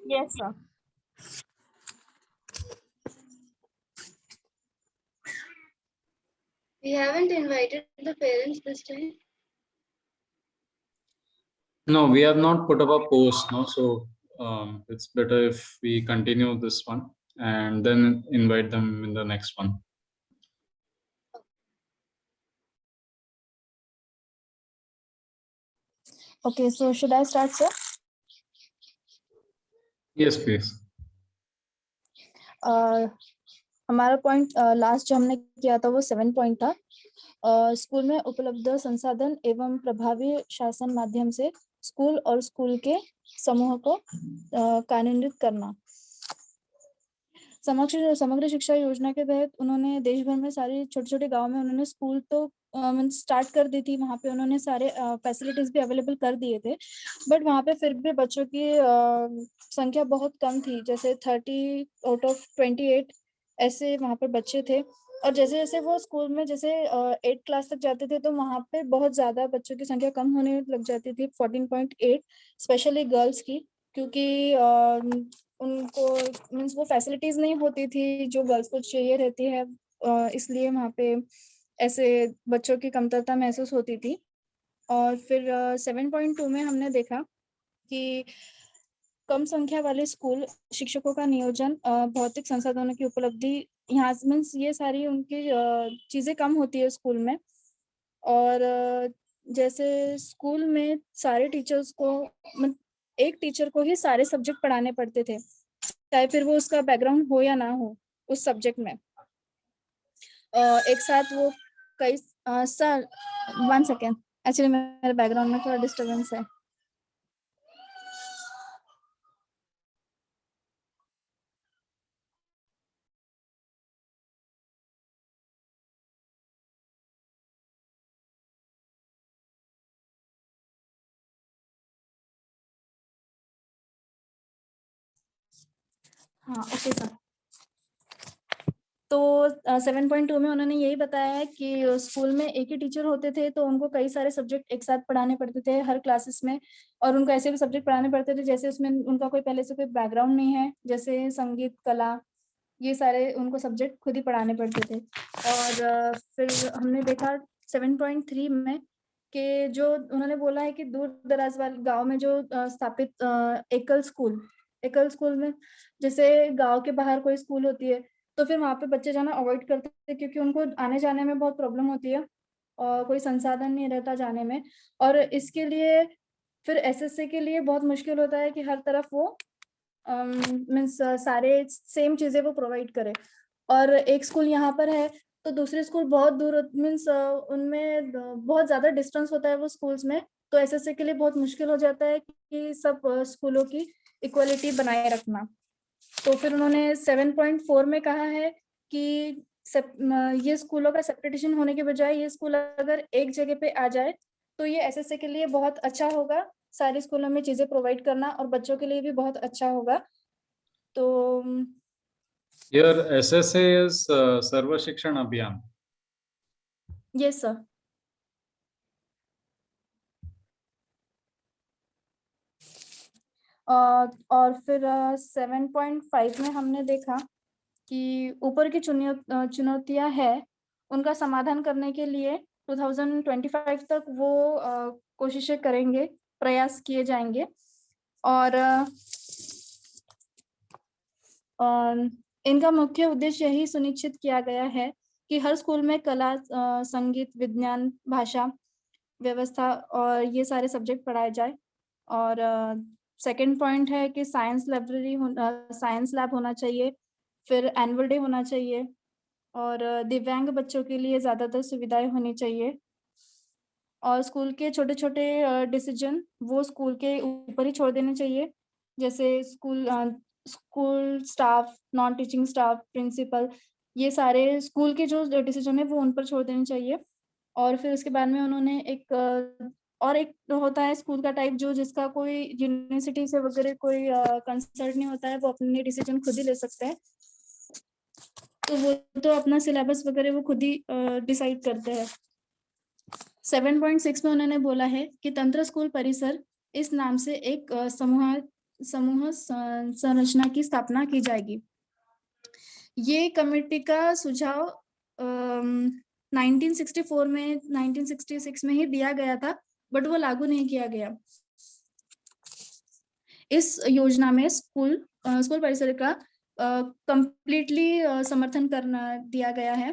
Yes, sir. We haven't invited the parents this time. No, we have not put up a post, no. So it's better if we continue this one and then invite them in the next one. Okay, so should I start, sir? Yes, please. हमारा point last जो हमने किया था वो 7 point था। School में उपलब्ध संसाधन एवं प्रभावी शासन माध्यम से स्कूल और स्कूल के समूह को कार्यान्वित करना। समग्र शिक्षा योजना के तहत उन्होंने देश भर में सारे छोटे-छोटे गांव में उन्होंने स्कूल तो स्टार्ट कर दी थी। वहाँ पे उन्होंने सारे फैसिलिटीज भी अवेलेबल कर दिए थे, बट वहाँ पे फिर भी बच्चों की संख्या बहुत कम थी। जैसे 30 आउट ऑफ 28 ऐसे वहाँ पर बच्चे थे। और जैसे जैसे वो स्कूल में जैसे 8 क्लास तक जाते थे तो वहाँ पे बहुत ज्यादा बच्चों की संख्या कम होने लग जाती थी, 14.8 स्पेशली गर्ल्स की, क्योंकि उनको मीन्स वो फैसिलिटीज नहीं होती थी जो गर्ल्स को चाहिए रहती है, इसलिए वहाँ पे ऐसे बच्चों की कमतरता महसूस होती थी। और फिर 7.2 में हमने देखा कि कम संख्या वाले स्कूल शिक्षकों का नियोजन, भौतिक संसाधनों की उपलब्धि, यहाँ मीन्स ये सारी उनकी चीजें कम होती है स्कूल में। और जैसे स्कूल में सारे टीचर्स को एक टीचर को ही सारे सब्जेक्ट पढ़ाने पड़ते थे, चाहे फिर वो उसका बैकग्राउंड हो या ना हो उस सब्जेक्ट में। एक साथ वो कई सर 1 सेकेंड, एक्चुअली मेरे बैकग्राउंड में थोड़ा डिस्टर्बेंस है। हाँ, ओके सर। तो 7.2 में उन्होंने यही बताया है कि स्कूल में एक ही टीचर होते थे तो उनको कई सारे सब्जेक्ट एक साथ पढ़ाने पड़ते थे हर क्लासेस में, और उनको ऐसे भी सब्जेक्ट पढ़ाने पड़ते थे जैसे उसमें उनका कोई पहले से कोई बैकग्राउंड नहीं है, जैसे संगीत, कला, ये सारे उनको सब्जेक्ट खुद ही पढ़ाने पड़ते थे। और फिर हमने देखा 7.3 में कि जो उन्होंने बोला है कि दूर दराज वाले गाँव में जो स्थापित एकल स्कूल में, जैसे गाँव के बाहर कोई स्कूल होती है तो फिर वहाँ पे बच्चे जाना अवॉइड करते थे क्योंकि उनको आने जाने में बहुत प्रॉब्लम होती है और कोई संसाधन नहीं रहता जाने में। और इसके लिए फिर एसएससी के लिए बहुत मुश्किल होता है कि हर तरफ वो मीन्स सारे सेम चीजें वो प्रोवाइड करे। और एक स्कूल यहाँ पर है तो दूसरे स्कूल बहुत दूर, मीन्स उनमें बहुत ज्यादा डिस्टेंस होता है वो स्कूल्स में, तो एसएससी के लिए बहुत मुश्किल हो जाता है कि सब स्कूलों की इक्वलिटी बनाए रखना। तो फिर उन्होंने 7.4 में कहा है कि ये स्कूलों का सेपरेटेशन होने के बजाय ये स्कूल अगर एक जगह पे आ जाए तो ये एसएससी के लिए बहुत अच्छा होगा, सारे स्कूलों में चीजें प्रोवाइड करना और बच्चों के लिए भी बहुत अच्छा होगा। तो Here SSA is Sarva Shikshan Abhiyan. Yes sir. और फिर 7.5 में हमने देखा कि ऊपर की चुनौतियां है उनका समाधान करने के लिए 2025 तक वो कोशिशें करेंगे, प्रयास किए जाएंगे। और इनका मुख्य उद्देश्य यही सुनिश्चित किया गया है कि हर स्कूल में कला, संगीत, विज्ञान, भाषा, व्यवस्था और ये सारे सब्जेक्ट पढ़ाए जाए। और सेकंड पॉइंट है कि साइंस लैब होना चाहिए, फिर एनुअल डे होना चाहिए और दिव्यांग बच्चों के लिए ज़्यादातर सुविधाएं होनी चाहिए। और स्कूल के छोटे छोटे डिसीजन वो स्कूल के ऊपर ही छोड़ देने चाहिए, जैसे school staff, non teaching staff, principal, ये सारे स्कूल के जो डिसीजन है वो उन पर छोड़ देने चाहिए। और फिर उसके बाद में उन्होंने और एक होता है स्कूल का टाइप जो जिसका कोई यूनिवर्सिटी से वगैरह कोई कंसल्ट नहीं होता है, वो अपने डिसीजन खुद ही ले सकते हैं, तो वो तो अपना सिलेबस वगैरह वो खुद ही डिसाइड करते हैं। 7.6 में उन्होंने बोला है कि तंत्र स्कूल परिसर इस नाम से एक समूह संरचना की स्थापना की जाएगी। ये कमेटी का सुझाव 1964 में 1966 में ही दिया गया था, बट वो लागू नहीं किया गया। इस योजना में स्कूल परिसर का कंप्लीटली समर्थन करना दिया गया है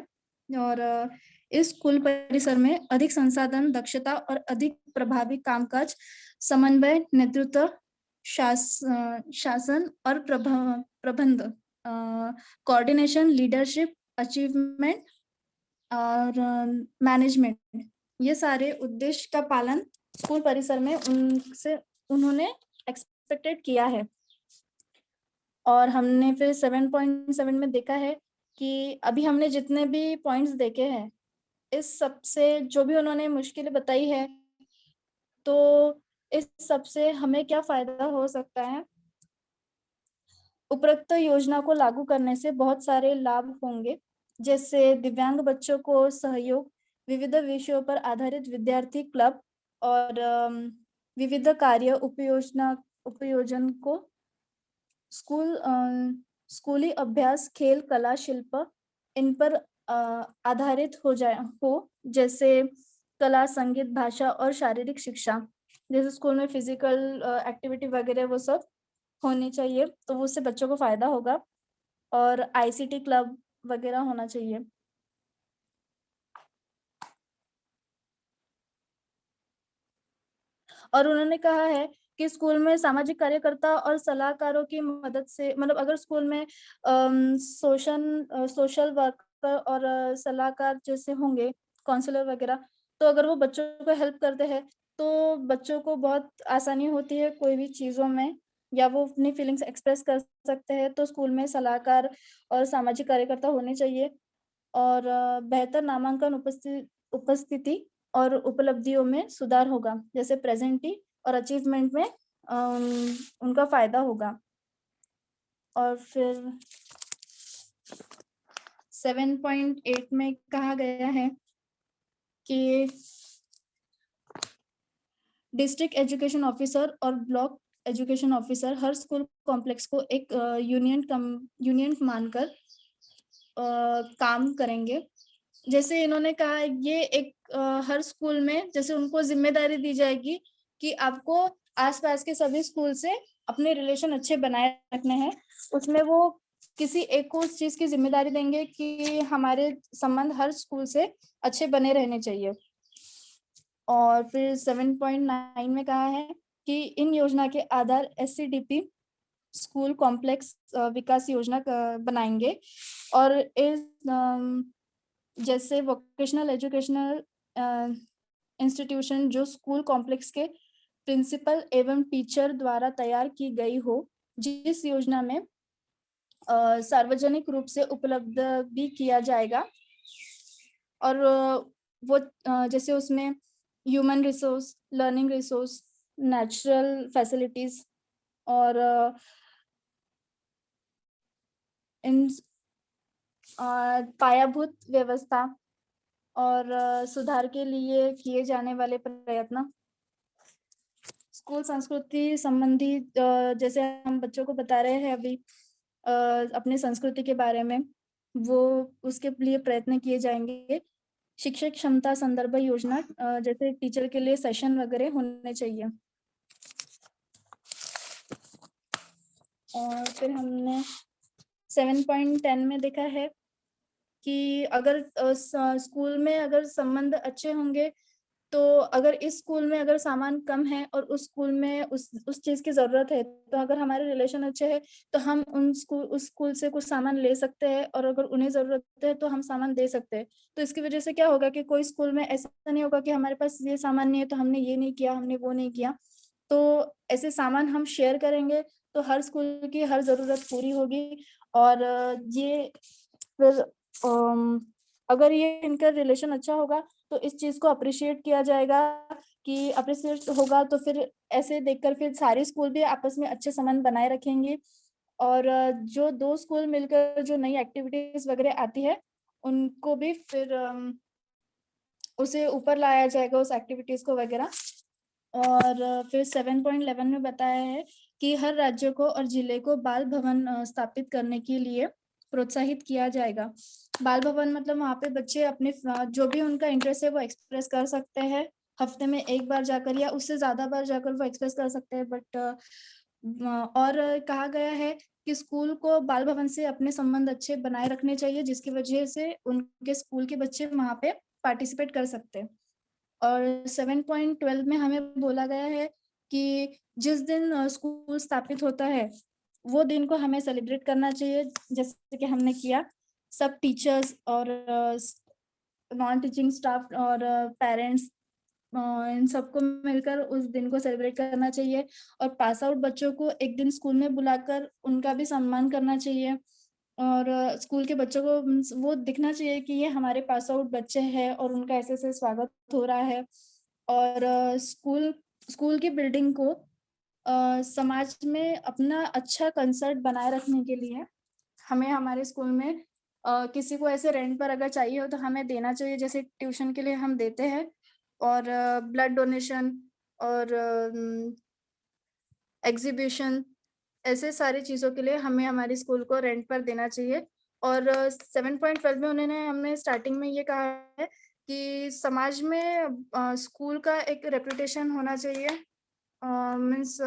और इस स्कूल परिसर में अधिक संसाधन, दक्षता और अधिक प्रभावी कामकाज, समन्वय, नेतृत्व, शासन और प्रबंध, कोऑर्डिनेशन, लीडरशिप, अचीवमेंट और मैनेजमेंट, ये सारे उद्देश्य का पालन स्कूल परिसर में उन्होंने एक्सपेक्टेड किया है। और हमने फिर 7.7 में देखा है कि अभी हमने जितने भी पॉइंट्स देखे हैं, इस सब से जो भी उन्होंने मुश्किलें बताई है, तो इस सब से हमें क्या फायदा हो सकता है? उपरोक्त योजना को लागू करने से बहुत सारे लाभ होंगे, जैसे दिव्यांग बच्चों को सहयोग, विविध विषयों पर आधारित विद्यार्थी क्लब और विविध कार्य उपयोजन को स्कूली अभ्यास, खेल, कला, शिल्प, इन पर आधारित हो, जैसे कला, संगीत, भाषा और शारीरिक शिक्षा। जैसे स्कूल में फिजिकल एक्टिविटी वगैरह वो सब होनी चाहिए, तो उससे बच्चों को फायदा होगा। और आईसीटी क्लब वगैरह होना चाहिए। और उन्होंने कहा है कि स्कूल में सामाजिक कार्यकर्ता और सलाहकारों की मदद से, मतलब अगर स्कूल में सोशल वर्कर और सलाहकार जैसे होंगे, काउंसलर वगैरह, तो अगर वो बच्चों को हेल्प करते हैं तो बच्चों को बहुत आसानी होती है कोई भी चीज़ों में, या वो अपनी फीलिंग्स एक्सप्रेस कर सकते हैं। तो स्कूल में सलाहकार और सामाजिक कार्यकर्ता होने चाहिए। और बेहतर नामांकन, उपस्थिति और उपलब्धियों में सुधार होगा, जैसे प्रेजेंटी और अचीवमेंट में उनका फायदा होगा। और फिर 7.8 में कहा गया है कि डिस्ट्रिक्ट एजुकेशन ऑफिसर और ब्लॉक एजुकेशन ऑफिसर हर स्कूल कॉम्प्लेक्स को एक यूनियन मानकर काम करेंगे। जैसे इन्होंने कहा, ये एक हर स्कूल में जैसे उनको जिम्मेदारी दी जाएगी कि आपको आसपास के सभी स्कूल से अपने रिलेशन अच्छे बनाए रखने हैं। उसमें वो किसी एक को उस चीज की जिम्मेदारी देंगे कि हमारे संबंध हर स्कूल से अच्छे बने रहने चाहिए। और फिर 7.9 में कहा है कि इन योजना के आधार SCDP स्कूल कॉम्प्लेक्स विकास योजना बनाएंगे। और इस जैसे वोकेशनल एजुकेशनल इंस्टीट्यूशन जो स्कूल कॉम्प्लेक्स के प्रिंसिपल एवं टीचर द्वारा तैयार की गई हो, जिस योजना में सार्वजनिक रूप से उपलब्ध भी किया जाएगा। और वो जैसे उसमें human resource, learning resource, natural facilities और इन पायाभूत व्यवस्था और सुधार के लिए किए जाने वाले प्रयत्न, स्कूल संस्कृति संबंधी जैसे हम बच्चों को बता रहे हैं अभी अपनी संस्कृति के बारे में, वो उसके लिए प्रयत्न किए जाएंगे। शिक्षक क्षमता संदर्भ योजना, जैसे टीचर के लिए सेशन वगैरह होने चाहिए। और फिर हमने 7.10 में देखा है कि अगर स्कूल में अगर संबंध अच्छे होंगे, तो अगर इस स्कूल में अगर सामान कम है और उस स्कूल में उस चीज की जरूरत है, तो अगर हमारे रिलेशन अच्छे हैं तो हम उस स्कूल से कुछ सामान ले सकते हैं, और अगर उन्हें जरूरत है तो हम सामान दे सकते हैं। तो इसकी वजह से क्या होगा कि कोई स्कूल में ऐसा नहीं होगा कि हमारे पास ये सामान नहीं है तो हमने ये नहीं किया, हमने वो नहीं किया। तो ऐसे सामान हम शेयर करेंगे तो हर स्कूल की हर जरूरत पूरी होगी। और ये फिर अगर ये इनका रिलेशन अच्छा होगा तो इस चीज को अप्रिशिएट किया जाएगा, कि अप्रिशिएट होगा तो फिर ऐसे देखकर फिर सारे स्कूल भी आपस में अच्छे संबंध बनाए रखेंगे। और जो दो स्कूल मिलकर जो नई एक्टिविटीज वगैरह आती है, उनको भी फिर उसे ऊपर लाया जाएगा, उस एक्टिविटीज को वगैरह। और फिर 7.11 में बताया है कि हर राज्य को और जिले को बाल भवन स्थापित करने के लिए प्रोत्साहित किया जाएगा। बाल भवन मतलब वहाँ पे बच्चे अपने जो भी उनका इंटरेस्ट है वो एक्सप्रेस कर सकते हैं, हफ्ते में 1 बार जाकर या उससे ज़्यादा बार जाकर वो एक्सप्रेस कर सकते हैं। बट और कहा गया है कि स्कूल को बाल भवन से अपने संबंध अच्छे बनाए रखने चाहिए, जिसकी वजह से उनके स्कूल के बच्चे वहाँ पे पार्टिसिपेट कर सकते हैं। और 7.12 में हमें बोला गया है कि जिस दिन स्कूल स्थापित होता है, वो दिन को हमें सेलिब्रेट करना चाहिए, जैसे कि हमने किया। सब टीचर्स और नॉन टीचिंग स्टाफ और पेरेंट्स इन सबको मिलकर उस दिन को सेलिब्रेट करना चाहिए और पास आउट बच्चों को एक दिन स्कूल में बुलाकर उनका भी सम्मान करना चाहिए और स्कूल के बच्चों को वो दिखना चाहिए कि ये हमारे पास आउट बच्चे हैं और उनका ऐसे-ऐसे स्वागत हो रहा है। और स्कूल की बिल्डिंग को समाज में अपना अच्छा कंसर्ट बनाए रखने के लिए हमें हमारे स्कूल में किसी को ऐसे रेंट पर अगर चाहिए हो तो हमें देना चाहिए, जैसे ट्यूशन के लिए हम देते हैं और ब्लड डोनेशन और एग्ज़िबिशन ऐसे सारी चीज़ों के लिए हमें हमारे स्कूल को रेंट पर देना चाहिए। और 7.12 में हमने स्टार्टिंग में ये कहा है कि समाज में स्कूल का एक रेपुटेशन होना चाहिए। मीन्स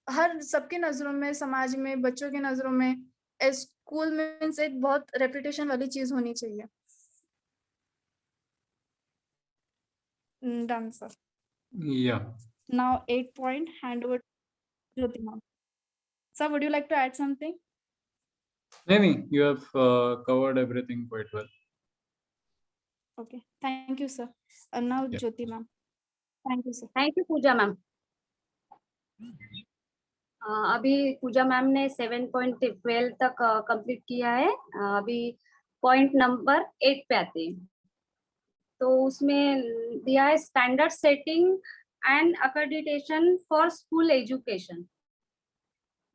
हर सबकी नज़रों में, समाज में, बच्चों की नज़रों में स्कूल मीन्स एक बहुत रेपुटेशन वाली चीज़ होनी चाहिए। Done sir. Yeah. Now 8 point, hand over to Jyoti ma'am. Sir, would you like to add something? Maybe you have covered everything quite well. Okay, thank you, sir. Now Yeah. Jyoti ma'am. Thank you, sir. Thank you Pooja ma'am. अभी Pooja ma'am ने 7.12 तक complete किया है। अभी point number 8 पे आते हैं। तो उसमें दिया है standard setting and accreditation for school education.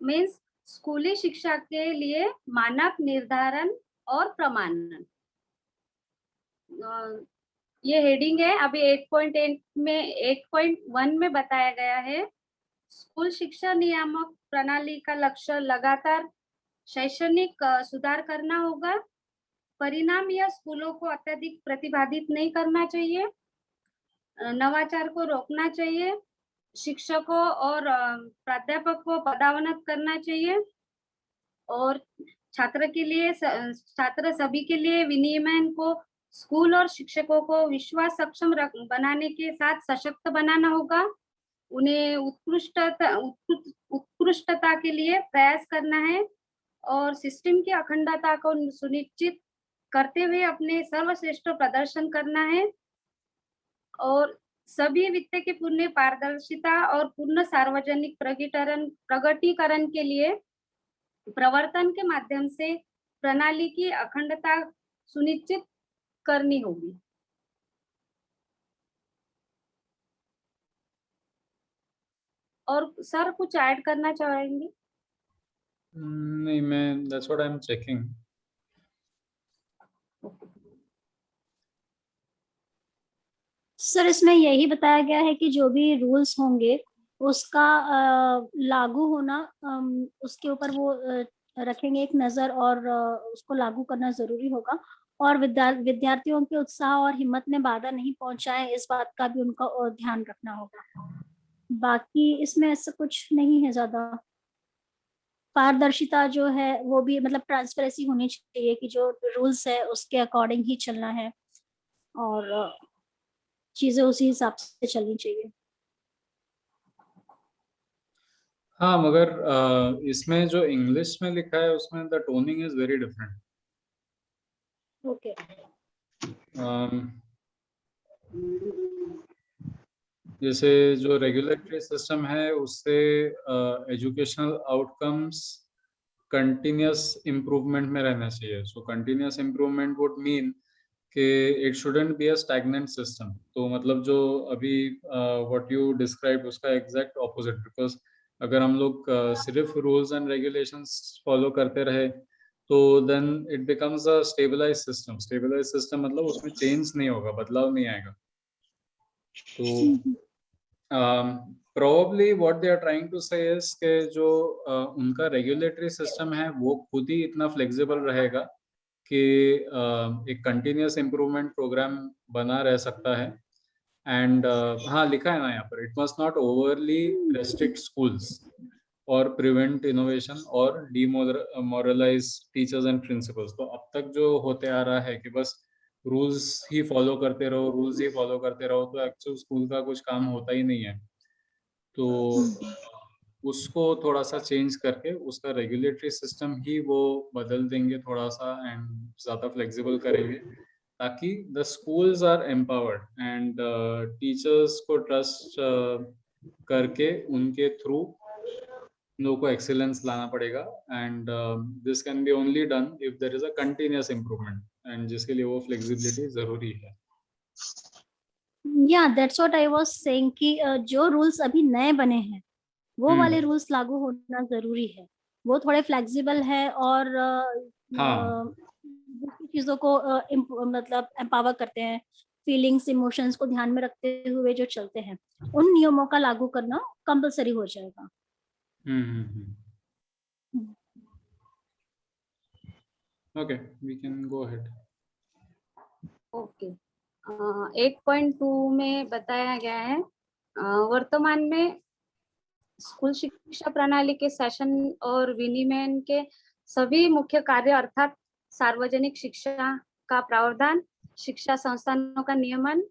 Means स्कूली शिक्षा के लिए मानक निर्धारण और प्रमाणन। ये हेडिंग है। अभी 8.1 में बताया गया है स्कूल शिक्षा नियामक प्रणाली का लक्ष्य लगातार शैक्षणिक सुधार करना होगा। परिणाम या स्कूलों को अत्यधिक प्रतिबाधित नहीं करना चाहिए, नवाचार को रोकना चाहिए, शिक्षकों और प्राध्यापक को पदावनत करना चाहिए और छात्र सभी के लिए विनियमन को स्कूल और शिक्षकों को विश्वास सक्षम बनाने के साथ सशक्त बनाना होगा। उन्हें उत्कृष्टता के लिए प्रयास करना है और सिस्टम की अखंडता को सुनिश्चित करते हुए अपने सर्वश्रेष्ठ प्रदर्शन करना है और सभी वित्त के पूर्ण पारदर्शिता और पूर्ण सार्वजनिक प्रगटीकरण के लिए प्रवर्तन के माध्यम से प्रणाली की अखंडता सुनिश्चित करनी होगी। और सर कुछ ऐड करना चाहेंगे? नहीं, मैं that's what I'm checking. Sir इसमें यही बताया गया है कि जो भी रूल्स होंगे उसका लागू होना उसके ऊपर वो रखेंगे एक नज़र और उसको लागू करना जरूरी होगा और विद्यार्थियों के उत्साह और हिम्मत में बाधा नहीं पहुंचाए, इस बात का भी उनका ध्यान रखना होगा। बाकी इसमें ऐसा कुछ नहीं है ज्यादा। पारदर्शिता जो है वो भी मतलब ट्रांसपेरेंसी होनी चाहिए कि जो रूल्स है उसके अकॉर्डिंग ही चलना है और चीजें उसी हिसाब से चलनी चाहिए। हाँ, मगर इसमें जो इंग्लिश में लिखा है उसमें the toning is very different. Okay. जैसे जो रेगुलेटरी सिस्टम है उससे एजुकेशनल आउटकम्स कंटिन्यूस इम्प्रूवमेंट में रहना चाहिए। सो कंटिन्यूस इम्प्रूवमेंट वुड मीन कि it shouldn't be a stagnant system. तो मतलब जो अभी व्हाट यू डिस्क्राइब उसका एग्जैक्ट ऑपोजिट, बिकॉज अगर हम लोग सिर्फ रूल्स एंड रेगुलेशंस फॉलो करते रहे तो then it becomes a stabilize system. Stabilize system मतलब उसमें चेंज नहीं होगा, बदलाव नहीं आएगा। तो probably what they are trying to say is कि जो उनका regulatory system है वो खुद ही इतना flexible रहेगा कि एक continuous improvement program बना रह सकता है and हाँ लिखा है ना यहाँ पर it must not overly restrict schools or prevent innovation or demoralize teachers and principals. तो अब तक जो होते आ रहा है कि बस रूल्स ही फॉलो करते रहो तो एक्चुअल स्कूल का कुछ काम होता ही नहीं है. तो उसको थोड़ा सा चेंज करके उसका रेगुलेटरी सिस्टम ही वो बदल देंगे थोड़ा सा एंड ज़्यादा फ्लेक्सिबल करेंगे ताकि the schools are empowered and teachers को ट्रस्ट करके उनके थ्रू लोगों को एक्सीलेंस लाना पड़ेगा and this can be only done if there is a continuous improvement and जिसके लिए वो फ्लेक्सिबिलिटी जरूरी है. Yeah that's what I was saying कि जो रूल्स अभी नए बने हैं वो वाले रूल्स लागू होना जरूरी है. वो थोड़े फ्लेक्सिबल है और दूसरी चीजों को मतलब एम्पावर करते हैं, फीलिंग्स इमोशंस को ध्यान में रखते हुए जो चलते हैं उन नियमों का लागू करना कंपलसरी हो जाएगा. Okay, we can go ahead. Okay 8.2 में बताया गया है वर्तमान में स्कूल शिक्षा प्रणाली के शासन और विनियमन के सभी मुख्य कार्य अर्थात सार्वजनिक शिक्षा का प्रावधान, शिक्षा संस्थानों का नियमन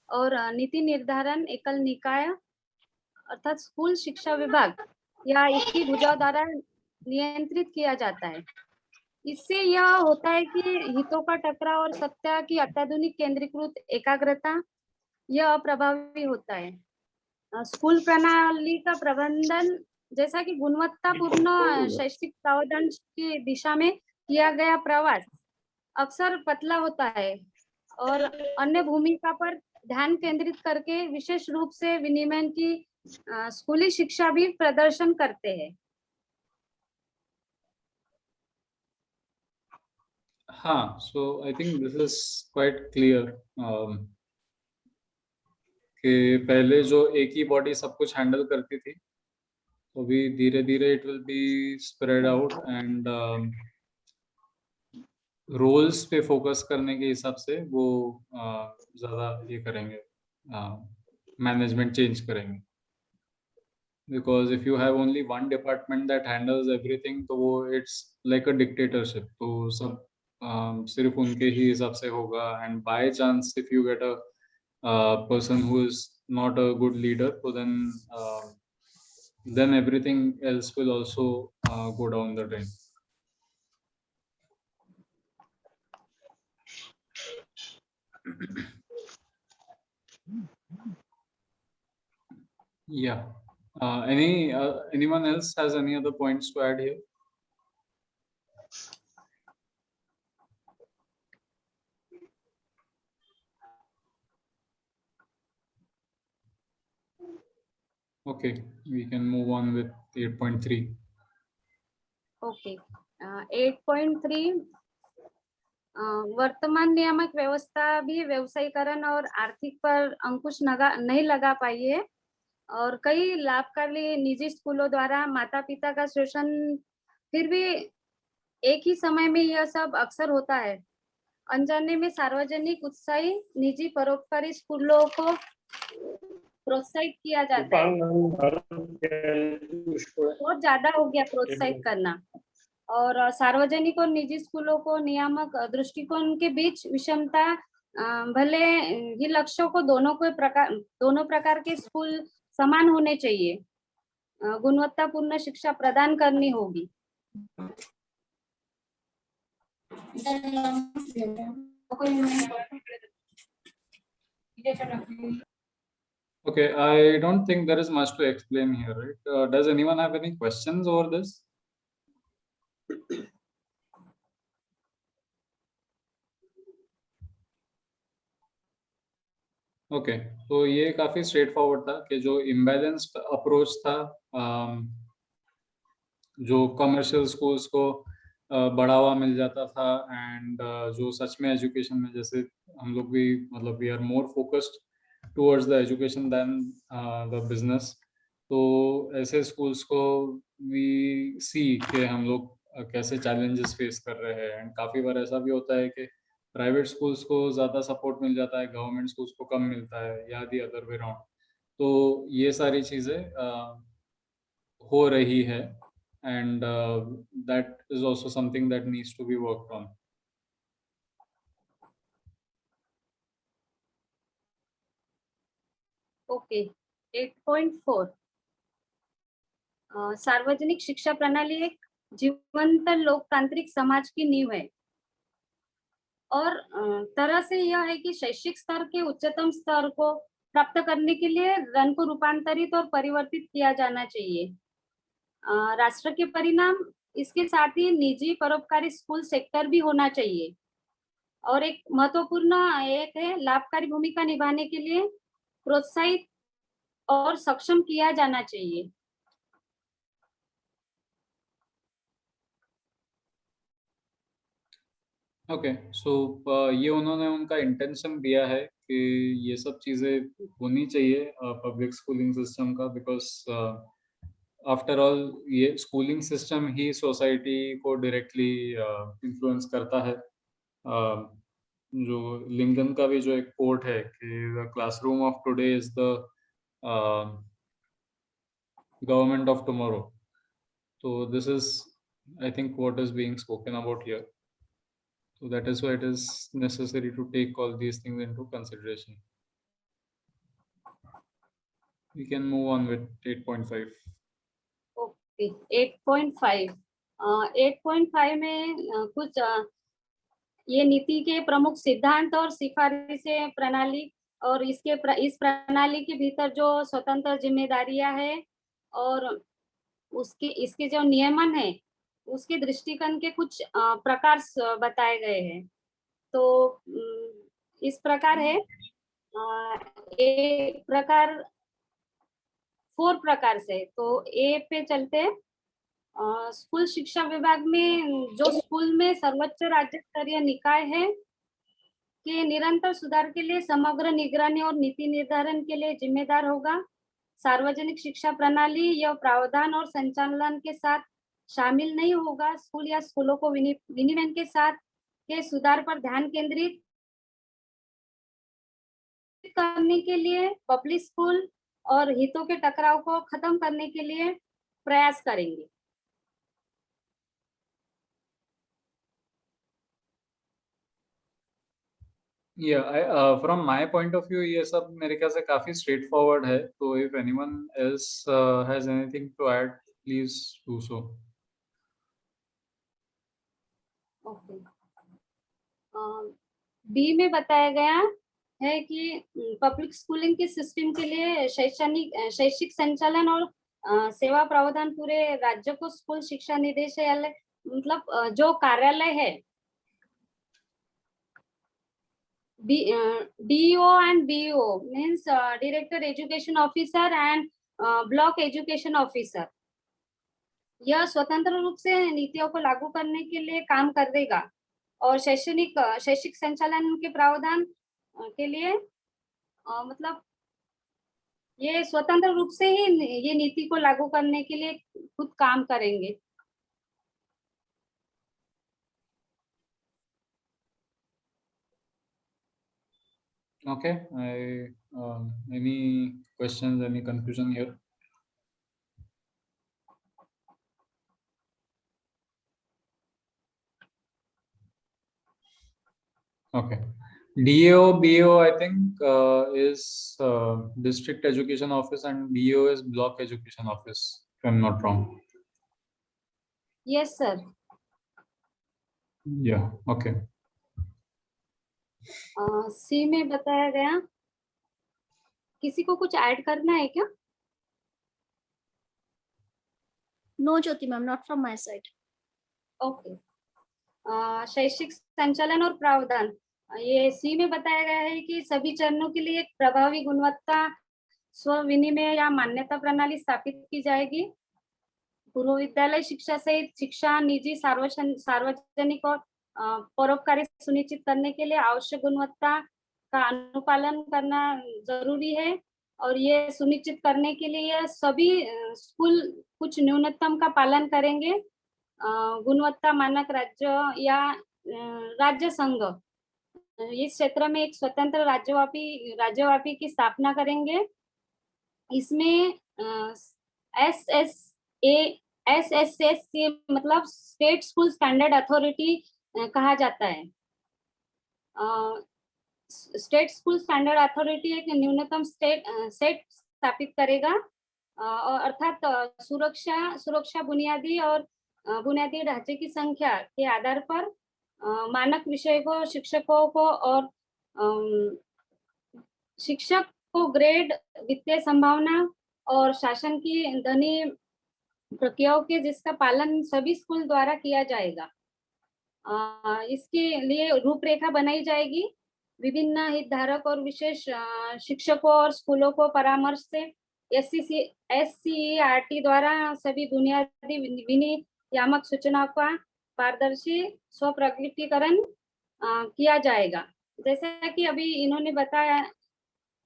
और नीति निर्धारण एकल निकाय अर्थात स्कूल शिक्षा विभाग या इसकी भुजा द्वारा नियंत्रित किया जाता है. इससे यह होता है कि हितों का टकराव और सत्ता की अत्याधुनिक केंद्रीकृत एकाग्रता यह अप्रभावी होता है. स्कूल प्रणाली का प्रबंधन जैसा कि गुणवत्तापूर्ण शैक्षिक प्रावधान की दिशा में किया गया प्रवास अक्सर पतला होता है और अन्य भूमिका पर ध्यान केंद्रित करके विशेष रूप से विनियमन की स्कूली शिक्षा भी प्रदर्शन करते हैं. हाँ, so I think this is quite clear कि पहले जो एक ही बॉडी सब कुछ हैंडल करती थी तो भी धीरे धीरे it will be spread out and roles पे फोकस करने के हिसाब से वो ज़्यादा ये करेंगे, मैनेजमेंट चेंज करेंगे. Because if you have only one department that handles everything तो वो it's like a dictatorship. तो सब सिर्फ उनके ही हिसाब से होगा and by chance if you get a person who is not a good leader so then everything else will also go down the drain. Yeah. Anyone else has any other points to add here? Okay, we can move on with 8.3. Okay 8.3 वर्तमान नियामक व्यवस्था भी व्यवसायीकरण और आर्थिक पर अंकुश नहीं लगा पाई है और कई लाभकारी निजी स्कूलों द्वारा माता पिता का शोषण. फिर भी एक ही समय में यह सब अक्सर होता है. अनजाने में सार्वजनिक उत्साही निजी परोपकारी स्कूलों को प्रोत्साहित किया जाता है. बहुत ज्यादा हो गया प्रोत्साहित करना और सार्वजनिक और निजी स्कूलों को नियामक दृष्टिकोण के बीच विषमता भले ही लक्ष्यों को दोनों प्रकार के स्कूल समान होने चाहिए. गुणवत्तापूर्ण शिक्षा प्रदान करनी होगी. Okay, I don't think there is much to explain here, right? Does anyone have any questions over this? Okay, तो ये काफी स्ट्रेट फॉरवर्ड था कि जो इम्बैलेंस्ड अप्रोच था जो कमर्शियल स्कूल्स को बढ़ावा मिल जाता था एंड जो सच में एजुकेशन में जैसे हम लोग भी मतलब we are more focused towards the education than the business. तो ऐसे स्कूल्स को वी सी कि हम लोग कैसे चैलेंजेस फेस कर रहे हैं। एंड काफ़ी बार ऐसा भी होता है कि प्राइवेट स्कूल्स को ज़्यादा सपोर्ट मिल जाता है, गवर्नमेंट स्कूल्स को कम मिलता है, या दी अदर वे राउंड। तो ये सारी चीज़ें हो रही है, and that is also something that needs to be worked on. Okay, 8.4 सार्वजनिक शिक्षा प्रणाली एक जीवंत लोकतांत्रिक समाज की नींव है और तरह से यह है कि शैक्षिक स्तर के उच्चतम स्तर को प्राप्त करने के लिए रन को रूपांतरित और परिवर्तित किया जाना चाहिए। राष्ट्र के परिणाम इसके साथ ही निजी परोपकारी स्कूल सेक्टर भी होना चाहिए और एक महत्वपूर्ण एक है लाभकारी भूमिका निभाने के लिए प्रोत्साहित और सक्षम किया जाना चाहिए। ओके, सो ये उन्होंने उनका इंटेंशन दिया है कि ये सब चीज़ें होनी चाहिए पब्लिक स्कूलिंग सिस्टम का, बिकॉज आफ्टर ऑल ये स्कूलिंग सिस्टम ही सोसाइटी को डायरेक्टली इन्फ्लुएंस करता है। जो लिंकन का भी जो एक कोट है कि the classroom of today is the government of tomorrow. So this is, I think, what is being spoken about here. So that is why it is necessary to take all these things into consideration. We can move on with 8.5. Okay, 8.5 8.5 में कुछ ये नीति के प्रमुख सिद्धांत और सिफारिशें प्रणाली और इस प्रणाली के भीतर जो स्वतंत्र जिम्मेदारियां है और इसके जो नियमन है उसके दृष्टिकोण के कुछ प्रकार बताए गए हैं। तो इस प्रकार है, एक प्रकार 4 प्रकार से। तो ए पे चलते हैं। स्कूल शिक्षा विभाग में जो स्कूल में सर्वोच्च राज्य स्तरीय निकाय है के निरंतर सुधार के लिए समग्र निगरानी और नीति निर्धारण के लिए जिम्मेदार होगा। सार्वजनिक शिक्षा प्रणाली यह प्रावधान और संचालन के साथ शामिल नहीं होगा। स्कूल या स्कूलों को विनियमन के साथ के सुधार पर ध्यान केंद्रित करने के लिए पब्लिक स्कूल और हितों के टकराव को खत्म करने के लिए प्रयास करेंगे। Yeah, from my point of view, ये सब मेरे ख्याल से काफी straight forward है। तो if anyone else has anything to add, please do so. Okay, B में बताया गया है कि पब्लिक स्कूलिंग के सिस्टम के लिए शैक्षिक संचालन और सेवा प्रावधान पूरे राज्य को स्कूल शिक्षा निदेशालय मतलब जो कार्यालय है DO and BO means Director Education Officer and Block Education Officer, यह स्वतंत्र रूप से नीतियों को लागू करने के लिए काम करेगा और शैक्षिक संचालन के प्रावधान के लिए मतलब ये स्वतंत्र रूप से ही ये नीति को लागू करने के लिए खुद काम करेंगे। Okay, any questions, any confusion here? Okay. DAO, BO, I think is District Education Office, and BO is Block Education Office, if I'm not wrong. Yes, sir. Yeah, okay. सी में बताया गया, किसी को कुछ ऐड करना है क्या? No, Jyoti ma'am, not from my side. Okay, शैक्षिक संचालन और प्रावधान, ये सी में बताया गया है कि सभी चरणों के लिए एक प्रभावी गुणवत्ता स्व विनिमय या मान्यता प्रणाली स्थापित की जाएगी। पूर्व विद्यालय शिक्षा सहित शिक्षा निजी सार्वजनिक और परोपकारी सुनिश्चित करने के लिए आवश्यक गुणवत्ता का अनुपालन करना जरूरी है। और ये सुनिश्चित करने के लिए सभी स्कूल कुछ न्यूनतम का पालन करेंगे। गुणवत्ता मानक राज्य या राज्य संघ इस क्षेत्र में एक स्वतंत्र राज्यव्यापी की स्थापना करेंगे। इसमें SSS मतलब स्टेट स्कूल स्टैंडर्ड अथॉरिटी कहा जाता है। स्टेट स्कूल स्टैंडर्ड अथॉरिटी एक न्यूनतम सेट स्थापित करेगा, अर्थात सुरक्षा बुनियादी और बुनियादी ढांचे की संख्या के आधार पर मानक विषय को शिक्षकों को और शिक्षक को ग्रेड, वित्तीय संभावना और शासन की धनी प्रक्रियाओं के जिसका पालन सभी स्कूल द्वारा किया जाएगा। इसके लिए रूपरेखा बनाई जाएगी। विभिन्न हितधारक और विशेष शिक्षकों और स्कूलों को परामर्श से SCERT द्वारा सभी बुनियादी विनियामक सूचनाओं का पारदर्शी स्वप्रकटीकरण किया जाएगा। जैसा कि अभी इन्होंने बताया,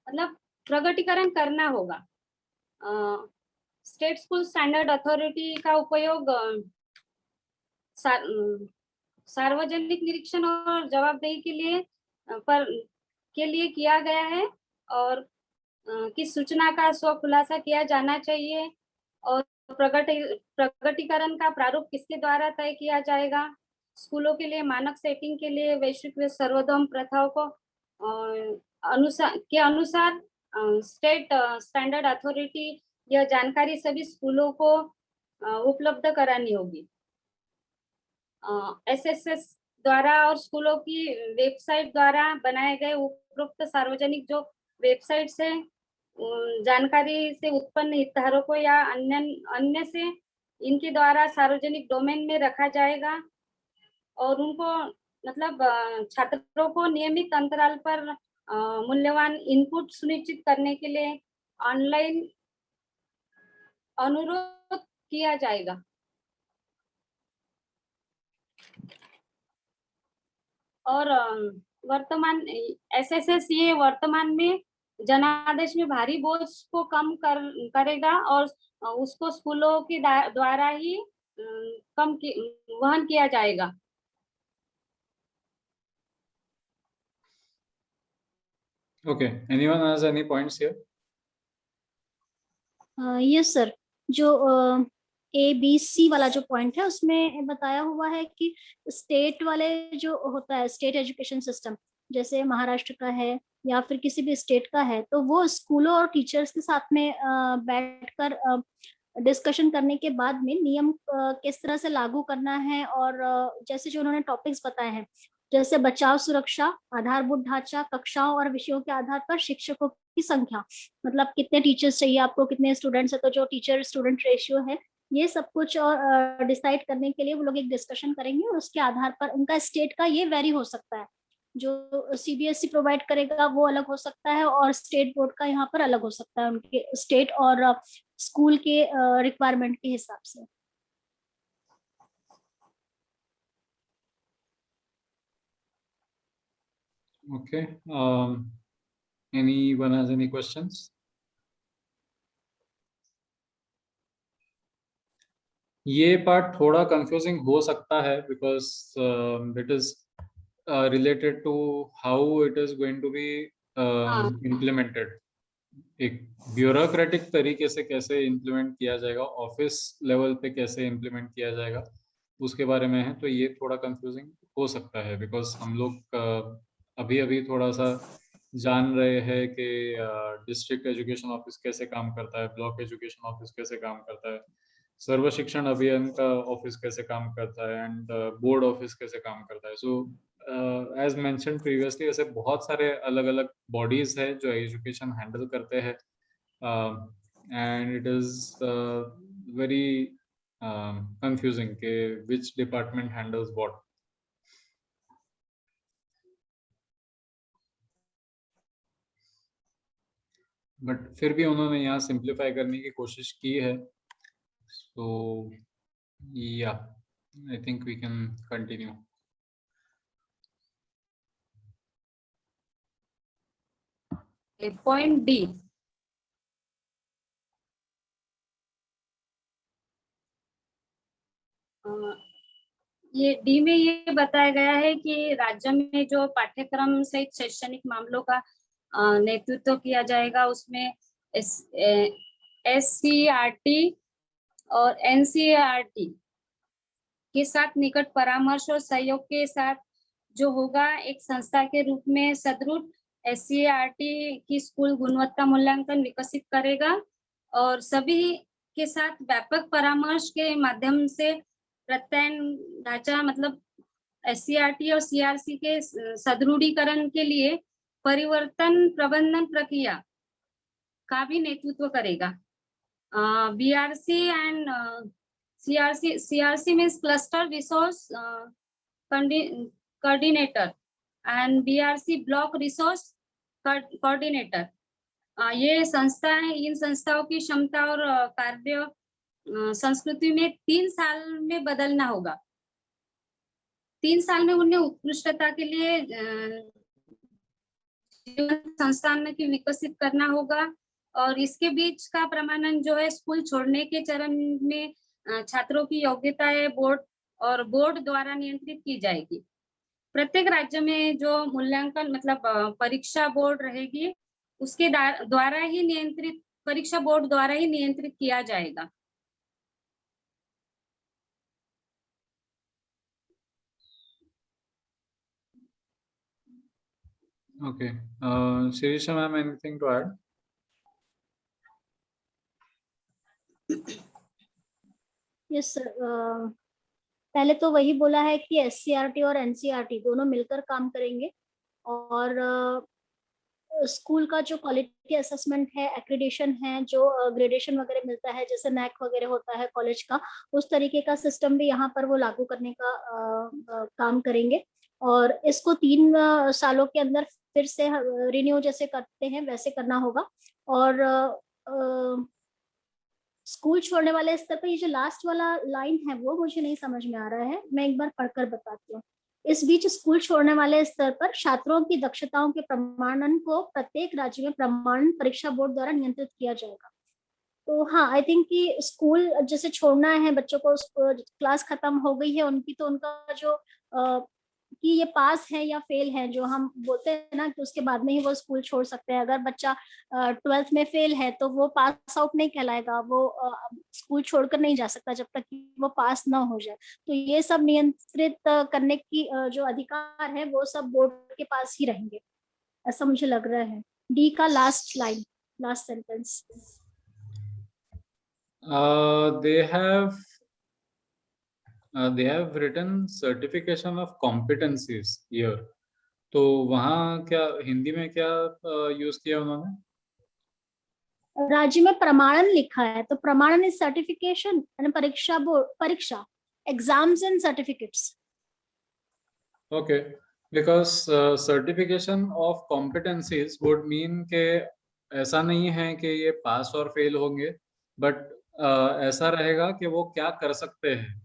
मतलब प्रकटीकरण करना होगा। स्टेट स्कूल स्टैंडर्ड अथॉरिटी का उपयोग सार्वजनिक निरीक्षण और जवाबदेही के लिए किया गया है, और किस सूचना का स्व खुलासा किया जाना चाहिए और प्रकटीकरण का प्रारूप किसके द्वारा तय किया जाएगा। स्कूलों के लिए मानक सेटिंग के लिए वैश्विक सर्वोत्तम प्रथाओं को अनुसार स्टेट स्टैंडर्ड अथॉरिटी यह जानकारी सभी स्कूलों को उपलब्ध करानी होगी। SSS द्वारा और स्कूलों की वेबसाइट द्वारा बनाए गए उपरोक्त सार्वजनिक जो वेबसाइट्स है, जानकारी से उत्पन्न हितधारकों या अन्य से इनके द्वारा सार्वजनिक डोमेन में रखा जाएगा, और उनको मतलब छात्रों को नियमित अंतराल पर मूल्यवान इनपुट सुनिश्चित करने के लिए ऑनलाइन अनुरोध किया जाएगा। और वर्तमान SSS ये वर्तमान में जनादेश में भारी बोझ को कम करेगा और उसको स्कूलों के द्वारा ही वहन किया जाएगा। Okay, anyone has any points here? Yes sir, जो ABC वाला जो पॉइंट है उसमें बताया हुआ है कि स्टेट वाले जो होता है स्टेट एजुकेशन सिस्टम, जैसे महाराष्ट्र का है या फिर किसी भी स्टेट का है, तो वो स्कूलों और टीचर्स के साथ में बैठकर डिस्कशन करने के बाद में नियम किस तरह से लागू करना है, और जैसे जो उन्होंने टॉपिक्स बताए हैं, जैसे बचाव सुरक्षा, आधारभूत ढांचा, कक्षाओं और विषयों के आधार पर शिक्षकों की संख्या, मतलब कितने टीचर्स चाहिए आपको, कितने स्टूडेंट्स है, तो जो टीचर स्टूडेंट रेशियो है, ये सब कुछ और डिसाइड करने के लिए वो लोग एक डिस्कशन करेंगे, और उसके आधार पर उनका स्टेट का ये वेरी हो सकता है। जो CBSE प्रोवाइड करेगा वो अलग हो सकता है, और स्टेट बोर्ड का यहाँ पर अलग हो सकता है, उनके स्टेट और स्कूल के रिक्वायरमेंट के हिसाब से। Okay. Anyone has any questions? ये पार्ट थोड़ा कंफ्यूजिंग हो सकता है because it is related to how it is going to be implemented. एक ब्यूरोक्रेटिक तरीके से कैसे इम्प्लीमेंट किया जाएगा, ऑफिस लेवल पे कैसे इम्प्लीमेंट किया जाएगा, उसके बारे में है। तो ये थोड़ा कंफ्यूजिंग हो सकता है बिकॉज हम लोग अभी थोड़ा सा जान रहे हैं कि डिस्ट्रिक्ट एजुकेशन ऑफिस कैसे काम करता है, ब्लॉक एजुकेशन ऑफिस कैसे काम करता है, सर्व शिक्षण अभियान का ऑफिस कैसे काम करता है, एंड बोर्ड ऑफिस कैसे काम करता है। सो एज मेंशन प्रीवियसली, ऐसे बहुत सारे अलग अलग बॉडीज है जो एजुकेशन हैंडल करते हैं, and it is very confusing कि which department handles what. But फिर भी उन्होंने यहाँ सिंप्लीफाई करने की कोशिश की है। So yeah I think we can continue. Point D, ये डी में ये बताया गया है कि राज्य में जो पाठ्यक्रम सहित शैक्षणिक मामलों का नेतृत्व किया जाएगा, उसमें SCERT और NCERT के साथ निकट परामर्श और सहयोग के साथ जो होगा, एक संस्था के रूप में सदरुप SCERT की स्कूल गुणवत्ता मूल्यांकन विकसित करेगा और सभी के साथ व्यापक परामर्श के माध्यम से प्रत्ययन ढांचा मतलब SCERT और CRC के सुदृढ़ीकरण के लिए परिवर्तन प्रबंधन प्रक्रिया का भी नेतृत्व करेगा। BRC and CRC means Cluster Resource Coordinator and BRC Block Resource Coordinator। ये संस्थाएं, इन संस्थाओं की क्षमता और कार्य संस्कृति में 3 साल में बदलना होगा। 3 साल में उन्हें उत्कृष्टता के लिए संस्थान की विकसित करना होगा और इसके बीच का प्रमाणन जो है स्कूल छोड़ने के चरण में छात्रों की योग्यताएं बोर्ड द्वारा नियंत्रित की जाएगी। प्रत्येक राज्य में जो मूल्यांकन मतलब परीक्षा बोर्ड रहेगी, उसके द्वारा ही नियंत्रित किया जाएगा। Okay. Shirisha ma'am, anything to add? Yes sir, पहले तो वही बोला है कि SCERT और NCERT दोनों मिलकर काम करेंगे और स्कूल का जो क्वालिटी असेसमेंट है, एक्रीडिशन है, जो ग्रेडेशन वगैरह मिलता है जैसे NAAC वगैरह होता है कॉलेज का, उस तरीके का सिस्टम भी यहाँ पर वो लागू करने का काम करेंगे और इसको 3 सालों के अंदर फिर से रिन्यू जैसे करते हैं वैसे करना होगा। और स्कूल छोड़ने वाले स्तर पर ये जो लास्ट वाला लाइन है वो मुझे नहीं समझ में आ रहा है, मैं एक बार पढ़कर बताती हूँ। इस बीच स्कूल छोड़ने वाले स्तर पर छात्रों की दक्षताओं के प्रमाणन को प्रत्येक राज्य में प्रमाणन परीक्षा बोर्ड द्वारा नियंत्रित किया जाएगा। तो हाँ, आई थिंक कि स्कूल जैसे छोड़ना है बच्चों को, क्लास खत्म हो गई है उनकी, तो उनका जो कि ये पास है या फेल है जो हम बोलते हैं ना, कि उसके बाद में ही वो स्कूल छोड़ सकते हैं। अगर बच्चा 12th में फेल है तो वो पास आउट नहीं कहलाएगा, वो स्कूल छोड़कर नहीं जा सकता जब तक कि वो पास ना हो जाए। तो ये सब नियंत्रित करने की जो अधिकार है वो सब बोर्ड के पास ही रहेंगे, ऐसा मुझे लग रहा है। डी का last line, last sentence. They have written certification of competencies here. तो वहाँ क्या हिंदी में क्या यूज किया उन्होंने? राज्य में प्रमाणन लिखा है, तो प्रमाणन इज सर्टिफिकेशन एंड परीक्षा बोर्ड, परीक्षा, exams and certificates. Okay, because certification of competencies would mean के ऐसा नहीं है कि ये पास और फेल होंगे, बट ऐसा रहेगा कि वो क्या कर सकते हैं,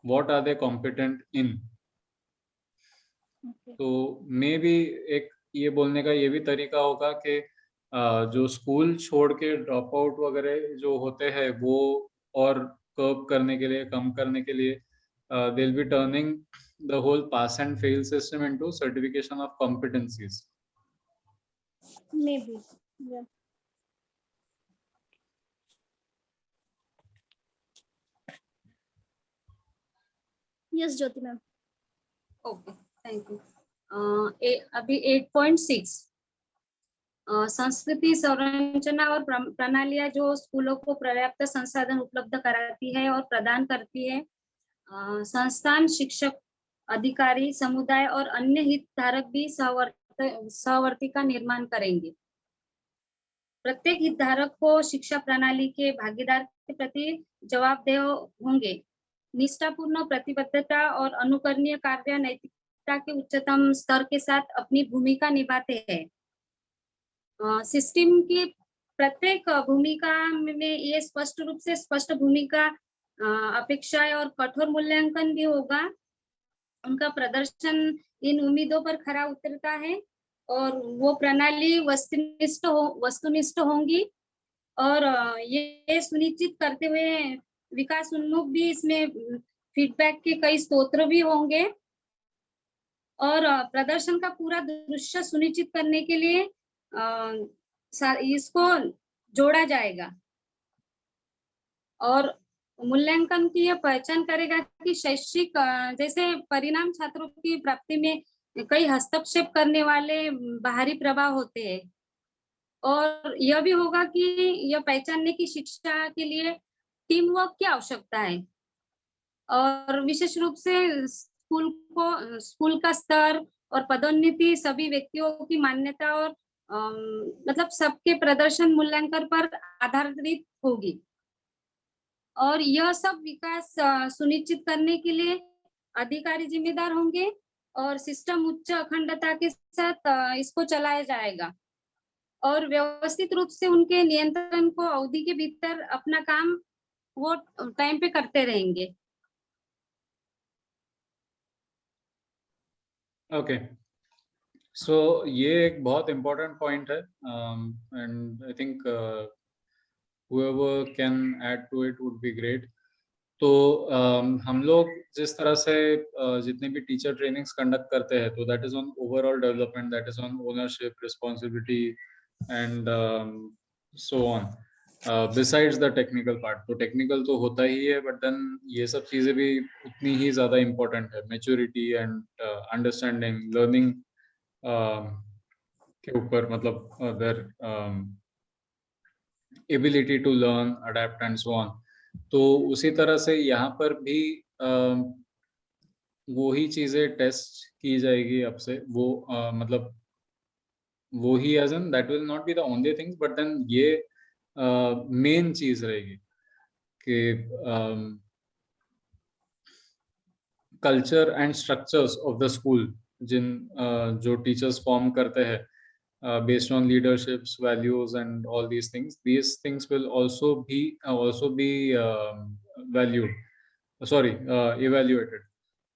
what are they competent in। तो मे बी एक ये बोलने का ये भी तरीका होगा कि जो स्कूल छोड़ के ड्रॉप आउट वगैरह जो होते हैं वो और कर्ब करने के लिए, कम करने के लिए they'll be turning the whole pass and fail system into certification of competencies. Maybe, yeah. Yes, Jyoti ma'am. Okay, thank you. अभी 8.6 संस्कृति संरचना और प्रणालियां जो स्कूलों को पर्याप्त संसाधन उपलब्ध कराती है और प्रदान करती है। संस्थान, शिक्षक, अधिकारी, समुदाय और अन्य हितधारक भी सहवर्ती का निर्माण करेंगे। प्रत्येक हितधारक को शिक्षा प्रणाली के भागीदार के प्रति जवाबदेह होंगे। निष्ठापूर्ण प्रतिबद्धता और अनुकरणीय कार्य नैतिकता के उच्चतम स्तर के साथ अपनी भूमिका निभाते हैं। सिस्टम की प्रत्येक भूमिका में ये स्पष्ट रूप से स्पष्ट भूमिका, अपेक्षाएं और कठोर मूल्यांकन भी होगा। उनका प्रदर्शन इन उम्मीदों पर खरा उतरता है और वो प्रणाली वस्तुनिष्ठ होंगी और ये सुनिश्चित करते हुए विकास उन्मुख भी इसमें फीडबैक के कई स्रोत भी होंगे और प्रदर्शन का पूरा दृश्य सुनिश्चित करने के लिए इसको जोड़ा जाएगा और मूल्यांकन की यह पहचान करेगा कि शैक्षिक जैसे परिणाम छात्रों की प्राप्ति में कई हस्तक्षेप करने वाले बाहरी प्रभाव होते हैं और यह भी होगा कि यह पहचानने की शिक्षा के लिए टीम वर्क की आवश्यकता है और विशेष रूप से स्कूल का स्तर और पदोन्नति सभी व्यक्तियों की मान्यता और मतलब सबके प्रदर्शन मूल्यांकन पर आधारित होगी और यह सब विकास सुनिश्चित करने के लिए अधिकारी जिम्मेदार होंगे और सिस्टम उच्च अखंडता के साथ इसको चलाया जाएगा और व्यवस्थित रूप से उनके नियंत्रण को अवधि के भीतर अपना काम वो टाइम पे करते रहेंगे। ओके, सो ये एक बहुत इम्पोर्टेंट पॉइंट है and I think whoever can add to it would be great. तो हम लोग जिस तरह से जितने भी टीचर ट्रेनिंग्स कंडक्ट करते हैं तो that is on overall development, that is on ownership, responsibility and so on besides the technical part. तो टेक्निकल तो होता ही है बट देन ये सब चीज़ें भी उतनी ही ज़्यादा इम्पोर्टेंट है, मेच्योरिटी एंड अंडरस्टैंडिंग, लर्निंग के ऊपर, मतलब their ability to learn, adapt and so on. तो उसी तरह से यहाँ पर भी वो ही चीजें टेस्ट की जाएगी अब से, वो मतलब वो ही as an that will not be the only things but then ये मेन चीज रहेगी कि culture and structures of the school जो टीचर्स फॉर्म करते हैं based on leaderships, values and all these things will also be evaluated.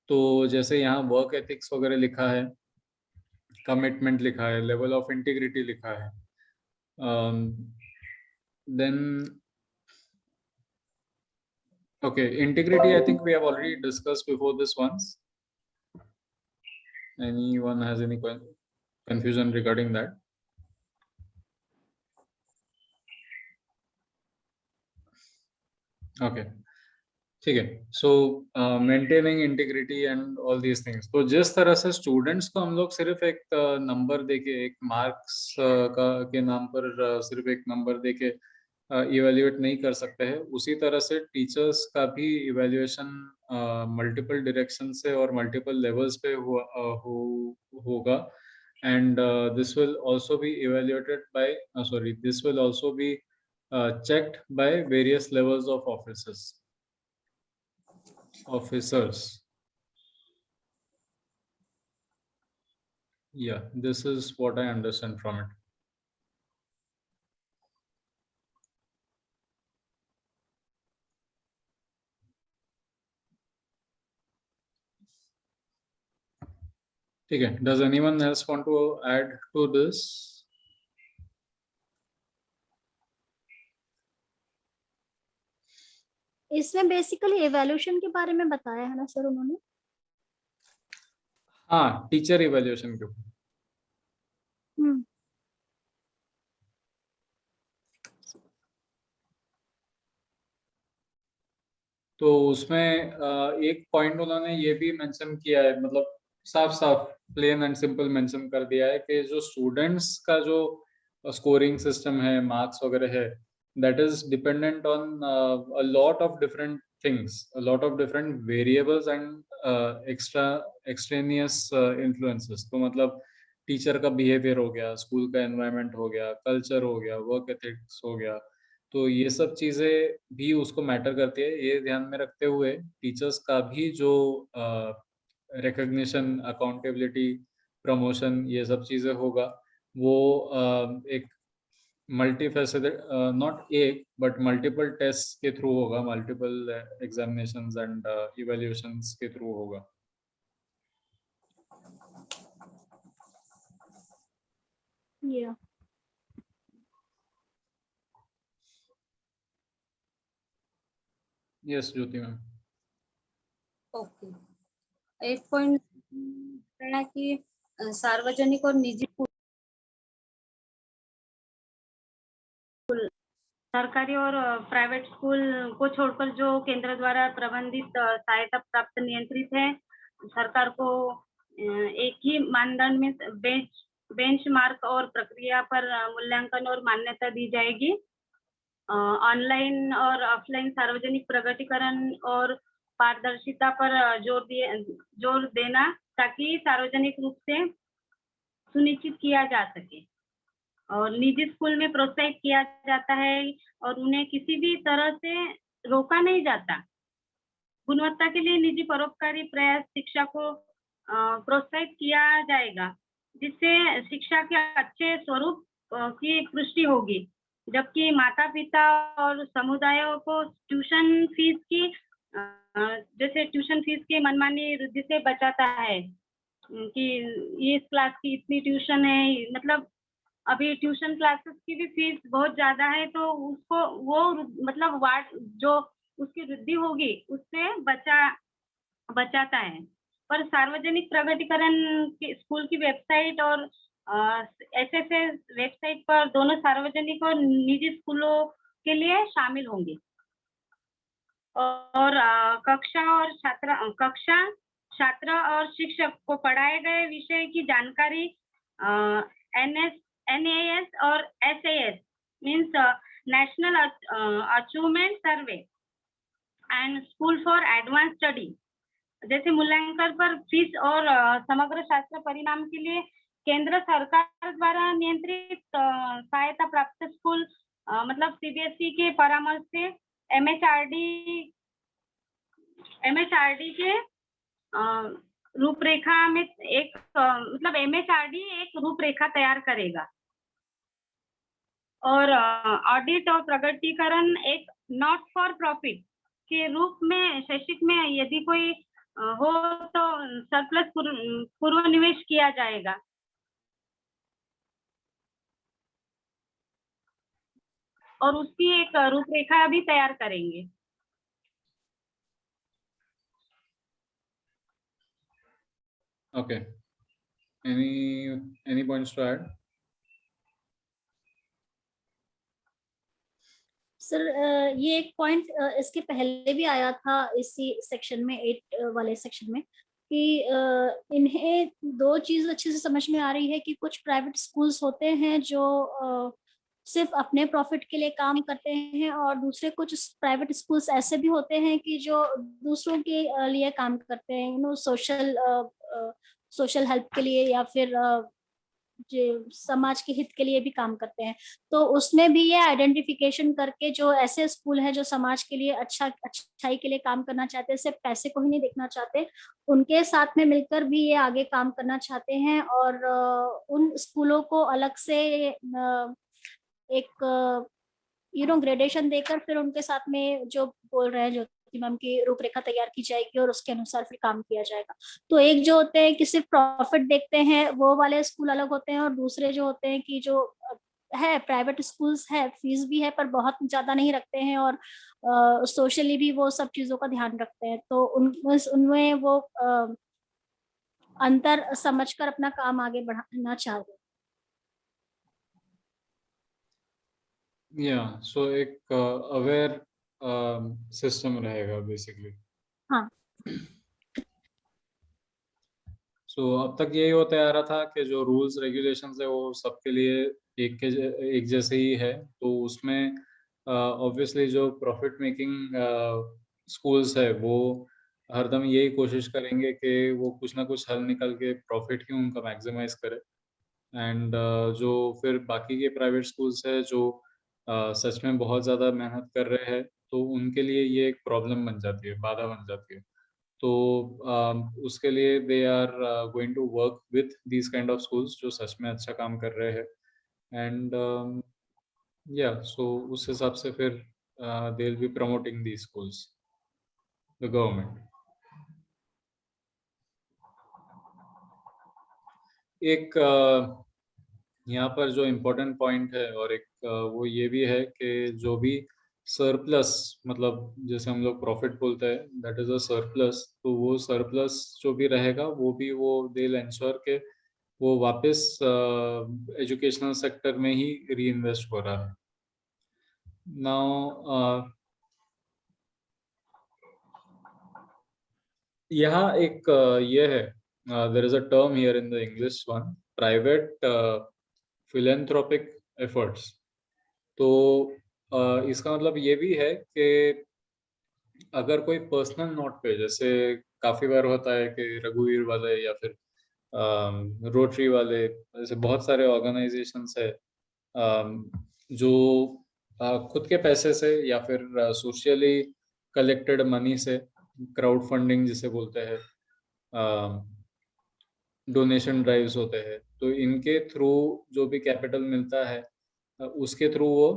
तो जैसे यहाँ वर्क एथिक्स वगैरह लिखा है, कमिटमेंट लिखा है, लेवल ऑफ इंटीग्रिटी लिखा है, then okay, integrity I think we have already discussed before this once. Anyone has any confusion regarding that? Okay, ठीक है। सो maintaining integrity and all these things. तो जिस तरह से स्टूडेंट्स को हम लोग सिर्फ एक नंबर देके, एक मार्क्स के नाम पर सिर्फ एक नंबर देके इवेल्युएट नहीं कर सकते हैं, उसी तरह से टीचर्स का भी इवेल्युएशन मल्टीपल डायरेक्शन से और मल्टीपल लेवल्स पे होगा and this will also be evaluated by this will also be checked by various levels of officers. Yeah, this is what I understand from it. ठीक है, does anyone else want to add to this? इसमें basically evaluation के बारे में बताया है ना sir उन्होंने? हाँ, टीचर इवैल्यूएशन के ऊपर। तो उसमें एक पॉइंट उन्होंने ये भी मेंशन किया है, मतलब साफ साफ प्लेन एंड सिंपल मेंशन कर दिया है कि जो स्टूडेंट्स का जो स्कोरिंग सिस्टम है, मार्क्स वगैरह है, that is dependent on a lot of different things, a lot of different variables and extraneous influences. तो मतलब टीचर का बिहेवियर हो गया, स्कूल का एनवायरनमेंट हो गया, कल्चर हो गया, वर्क एथिक्स हो गया, तो ये सब चीजें भी उसको मैटर करती है। ये ध्यान में रखते हुए टीचर्स का भी जो रिकॉग्निशन, अकाउंटेबिलिटी, प्रमोशन, ये सब चीजें होगा, वो एक मल्टीफेसेटेड, नॉट एक बट मल्टीपल टेस्ट के थ्रू होगा, मल्टीपल एग्जामिनेशंस एंड इवैल्यूएशंस के थ्रू होगा। Yeah. Yes, Jyoti ma'am. Okay, एक पॉइंट है कि सार्वजनिक और निजी सरकारी और प्राइवेट स्कूल को छोड़कर जो केंद्र द्वारा प्रबंधित सहायता प्राप्त नियंत्रित है, सरकार को एक ही मानदंड में बेंचमार्क और प्रक्रिया पर मूल्यांकन और मान्यता दी जाएगी। ऑनलाइन और ऑफलाइन सार्वजनिक प्रकटीकरण और पारदर्शिता पर जोर देना ताकि सार्वजनिक रूप से सुनिश्चित किया जा सके। और निजी स्कूल में प्रोत्साहित किया जाता है और उन्हें किसी भी तरह से रोका नहीं जाता। गुणवत्ता के लिए निजी परोपकारी प्रयास शिक्षा को प्रोत्साहित किया जाएगा, जिससे शिक्षा के अच्छे स्वरूप की पुष्टि होगी, जबकि माता-पिता और समुदायों को ट्यूशन फीस की मनमानी वृद्धि से बचाता है कि ये इस क्लास की इतनी ट्यूशन है, मतलब अभी ट्यूशन क्लासेस की भी फीस बहुत ज़्यादा है, तो उसको वो मतलब जो उसकी वृद्धि होगी उससे बचाता है। पर सार्वजनिक प्रकटीकरण की स्कूल की वेबसाइट और एसएसएस वेबसाइट पर दोनों सार्वजनिक और निजी स्कूलों के लिए शामिल होंगे। और कक्षा छात्र और शिक्षक को पढ़ाए गए विषय की जानकारी NAS और SAS means national achievement survey and school for advance study जैसे मूल्यांकन पर फीस और समग्र शास्त्र परिणाम के लिए केंद्र सरकार द्वारा नियंत्रित सहायता प्राप्त स्कूल मतलब CBSE के परामर्श से MHRD के रूपरेखा में एक मतलब MHRD एक रूपरेखा तैयार करेगा और ऑडिट और प्रकटीकरण एक नॉट फॉर प्रॉफिट के रूप में शैक्षिक में यदि कोई हो तो सरप्लस पूर्व निवेश किया जाएगा और उसकी एक रूपरेखा भी तैयार करेंगे। Okay. Any points to add? Sir ये एक पॉइंट इसके पहले भी आया था इसी सेक्शन में 8 वाले सेक्शन में कि इन्हें दो चीज अच्छे से समझ में आ रही है कि कुछ प्राइवेट स्कूल्स होते हैं जो सिर्फ अपने प्रॉफिट के लिए काम करते हैं और दूसरे कुछ प्राइवेट स्कूल्स ऐसे भी होते हैं कि जो दूसरों के लिए काम करते हैं, सोशल हेल्प के लिए या फिर जो समाज के हित के लिए भी काम करते हैं। तो उसमें भी ये आइडेंटिफिकेशन करके जो ऐसे स्कूल है जो समाज के लिए अच्छाई के लिए काम करना चाहते हैं, सिर्फ पैसे को ही नहीं देखना चाहते, उनके साथ में मिलकर भी ये आगे काम करना चाहते हैं और उन स्कूलों को अलग से एक ग्रेडेशन देकर फिर उनके साथ में जो बोल रहे हैं ज्योति मैम की रूपरेखा तैयार की जाएगी और उसके अनुसार फिर काम किया जाएगा। तो एक जो होते हैं कि सिर्फ प्रॉफिट देखते हैं वो वाले स्कूल अलग होते हैं और दूसरे जो होते हैं कि जो है प्राइवेट स्कूल्स है, फीस भी है पर बहुत ज्यादा नहीं रखते हैं और सोशली भी वो सब चीजों का ध्यान रखते हैं, तो उनमें वो अंतर समझकर अपना काम आगे बढ़ाना चाहते हैं। सो एक अवेयर सिस्टम रहेगा बेसिकली। हाँ। सो अब तक यही होता आ रहा था कि जो रूल्स रेगुलेशंस है वो सबके लिए एक जैसे ही है, तो उसमें ऑब्वियसली जो प्रॉफिट मेकिंग स्कूल्स है वो हरदम यही कोशिश करेंगे कि वो कुछ ना कुछ हल निकल के प्रॉफिट ही उनका मैक्सिमाइज करे। एंड जो फिर बाकी के प्राइवेट स्कूल्स है जो सच में बहुत ज़्यादा मेहनत कर रहे हैं, तो उनके लिए ये एक प्रॉब्लम बन जाती है, बाधा बन जाती है। तो उसके लिए they are going to work with these kind of schools जो सच में अच्छा काम कर रहे हैं। एंड सो उस हिसाब से फिर they will be promoting these schools, the government. एक यहाँ पर जो इम्पोर्टेंट पॉइंट है और एक वो ये भी है कि जो भी सरप्लस, मतलब जैसे हम लोग प्रॉफिट बोलते हैं, दैट इज अ सरप्लस, तो वो सरप्लस जो भी रहेगा वो भी वो दे इंश्योर के वो वापस एजुकेशनल सेक्टर में ही री इन्वेस्ट हो रहा है। नाउ यहाँ एक ये है, there is a term here in the English one, private philanthropic efforts. तो इसका मतलब ये भी है कि अगर कोई पर्सनल नोट पे, जैसे काफी बार होता है कि रघुवीर वाले या फिर रोटरी वाले, जैसे बहुत सारे ऑर्गेनाइजेशंस है जो खुद के पैसे से या फिर सोशली कलेक्टेड मनी से, क्राउड फंडिंग जिसे बोलते हैं, डोनेशन ड्राइव्स होते हैं, तो इनके थ्रू जो भी कैपिटल मिलता है उसके थ्रू वो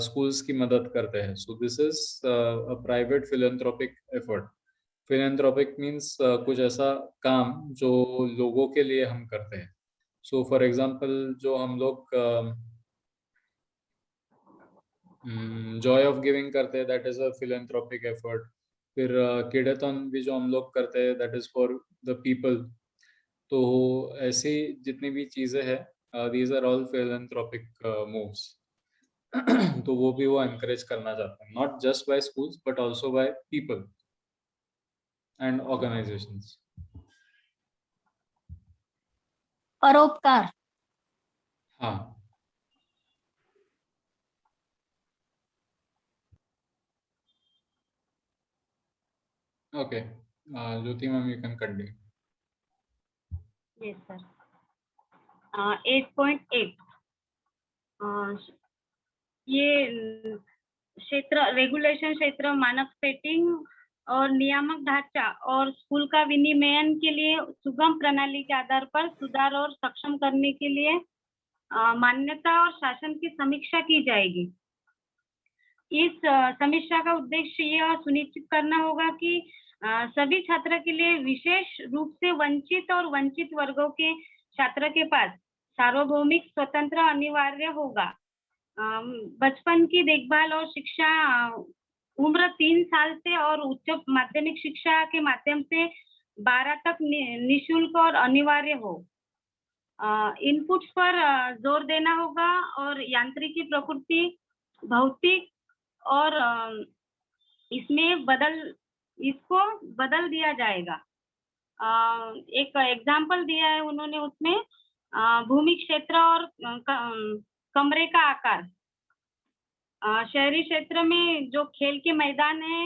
स्कूल्स की मदद करते हैं। So this is a private philanthropic effort. Philanthropic means कुछ ऐसा काम जो लोगों के लिए हम करते हैं। सो फॉर एग्जांपल जो हम लोग जॉय ऑफ गिविंग करते हैं, that is a philanthropic effort. फिर किडेथॉन भी जो हम लोग करते हैं, that is for the people. तो ऐसी जितनी भी चीजें हैं, these are all philanthropic moves. तो वो भी वो एनकरेज करना चाहते हैं, not just by schools but also by people and organisations. परोपकार। हाँ, okay, Jyoti ma'am you can continue. Yes sir. 8.8 ये क्षेत्र रेगुलेशन, क्षेत्र मानक सेटिंग और नियामक ढांचा और स्कूल का विनियमन के लिए सुगम प्रणाली के आधार पर सुधार और सक्षम करने के लिए मान्यता और शासन की समीक्षा की जाएगी। इस समीक्षा का उद्देश्य यह सुनिश्चित करना होगा कि सभी छात्र के लिए विशेष रूप से वंचित और वंचित वर्गों के छात्र के पास सार्वभौमिक स्वतंत्र अनिवार्य होगा। बचपन की देखभाल और शिक्षा उम्र 3 साल से और उच्च माध्यमिक शिक्षा के माध्यम से 12 तक निःशुल्क और अनिवार्य हो। इनपुट्स पर जोर देना होगा और यांत्रिकी प्रकृति, भौतिक और इसको बदल दिया जाएगा। एक एग्जाम्पल दिया है उन्होंने उसमें, भूमि क्षेत्र और कमरे का आकार। शहरी क्षेत्र में जो खेल के मैदान है,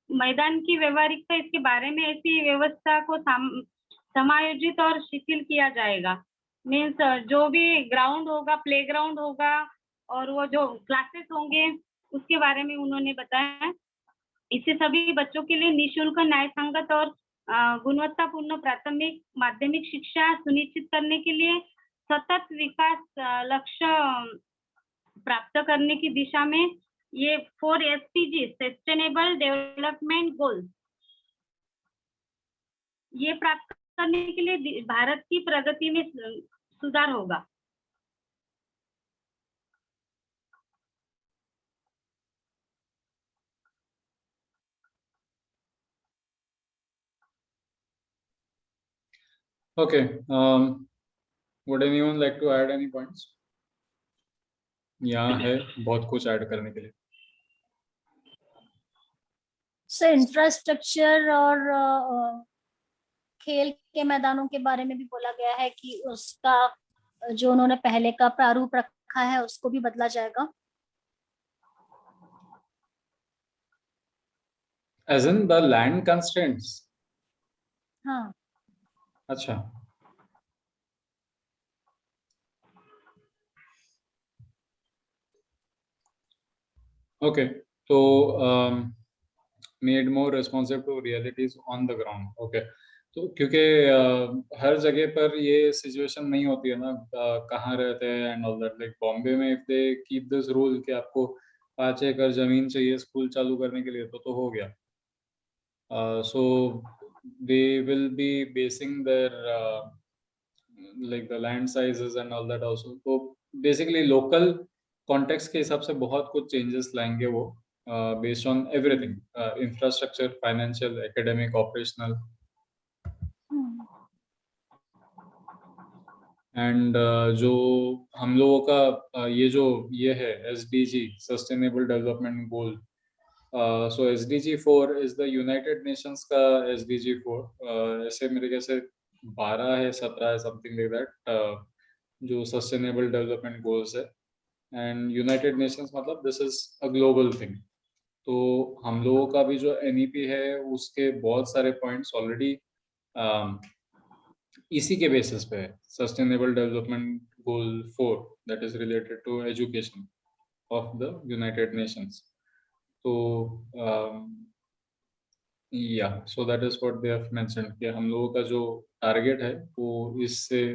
मैदान की व्यवहारिकता, इसके बारे में ऐसी व्यवस्था को समायोजित और शिथिल किया जाएगा। मीन्स जो भी ग्राउंड होगा, प्ले ग्राउंड होगा और वो जो क्लासेस होंगे उसके बारे में उन्होंने बताया। इससे सभी बच्चों के लिए निःशुल्क, न्यायसंगत और गुणवत्तापूर्ण प्राथमिक माध्यमिक शिक्षा सुनिश्चित करने के लिए सतत विकास लक्ष्य प्राप्त करने की दिशा में ये 4 SDG सस्टेनेबल डेवलपमेंट गोल्स, ये प्राप्त करने के लिए भारत की प्रगति में सुधार होगा। Okay, would anyone like to add any points? यहाँ है बहुत कुछ ऐड करने के लिए। सर इंफ्रास्ट्रक्चर और खेल के मैदानों के बारे में भी बोला गया है कि उसका जो उन्होंने पहले का प्रारूप रखा है उसको भी बदला जाएगा। As in the land constraints? हाँ। अच्छा, ओके, तो made more responsive to realities on the ground. Okay, तो क्योंकि हर जगह पर ये सिचुएशन नहीं होती है ना, कहाँ रहते हैं and all that. Like Bombay में if they keep this rule कि आपको 5 एकड़ जमीन चाहिए स्कूल चालू करने के लिए, तो हो गया। So they will be basing their like the land sizes and all that also. So basically local context के हिसाब से बहुत कुछ चेंजेस लाएंगे वो, based on everything, infrastructure, financial, academic, operational, and जो हम लोगों का ये है SDG, sustainable development goal. So SDG 4 is the United Nations का SDG 4, ऐसे मेरे ख्याल से 12 है, 17 है, समथिंग लाइक दैट, जो सस्टेनेबल डेवलपमेंट गोल्स है। एंड यूनाइटेड नेशंस मतलब this is a global thing. तो हम लोगों का भी जो NEP है उसके बहुत सारे पॉइंट्स ऑलरेडी इसी के बेसिस पे है, sustainable development goal 4, that is related to education of the United Nations. तो yeah so that is what they have mentioned कि हम लोगों का जो टारगेट है वो इससे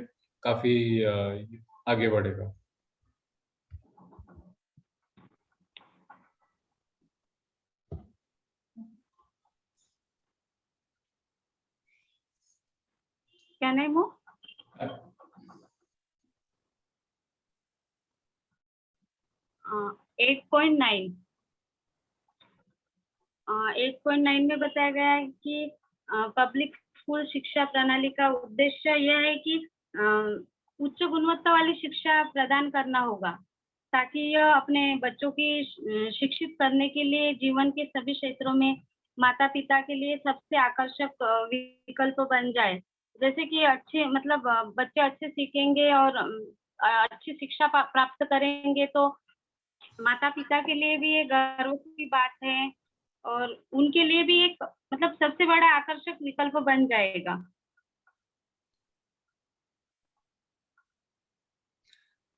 काफी आगे बढ़ेगा। Can I move? 8.9 8.9 में बताया गया है कि पब्लिक स्कूल शिक्षा प्रणाली का उद्देश्य यह है कि उच्च गुणवत्ता वाली शिक्षा प्रदान करना होगा, ताकि यह अपने बच्चों की शिक्षित करने के लिए जीवन के सभी क्षेत्रों में माता पिता के लिए सबसे आकर्षक विकल्प बन जाए। जैसे कि अच्छे मतलब बच्चे अच्छे सीखेंगे और अच्छी शिक्षा प्राप्त करेंगे तो माता पिता के लिए भी ये गर्व की बात है और उनके लिए भी एक मतलब सबसे बड़ा आकर्षक विकल्प बन जाएगा।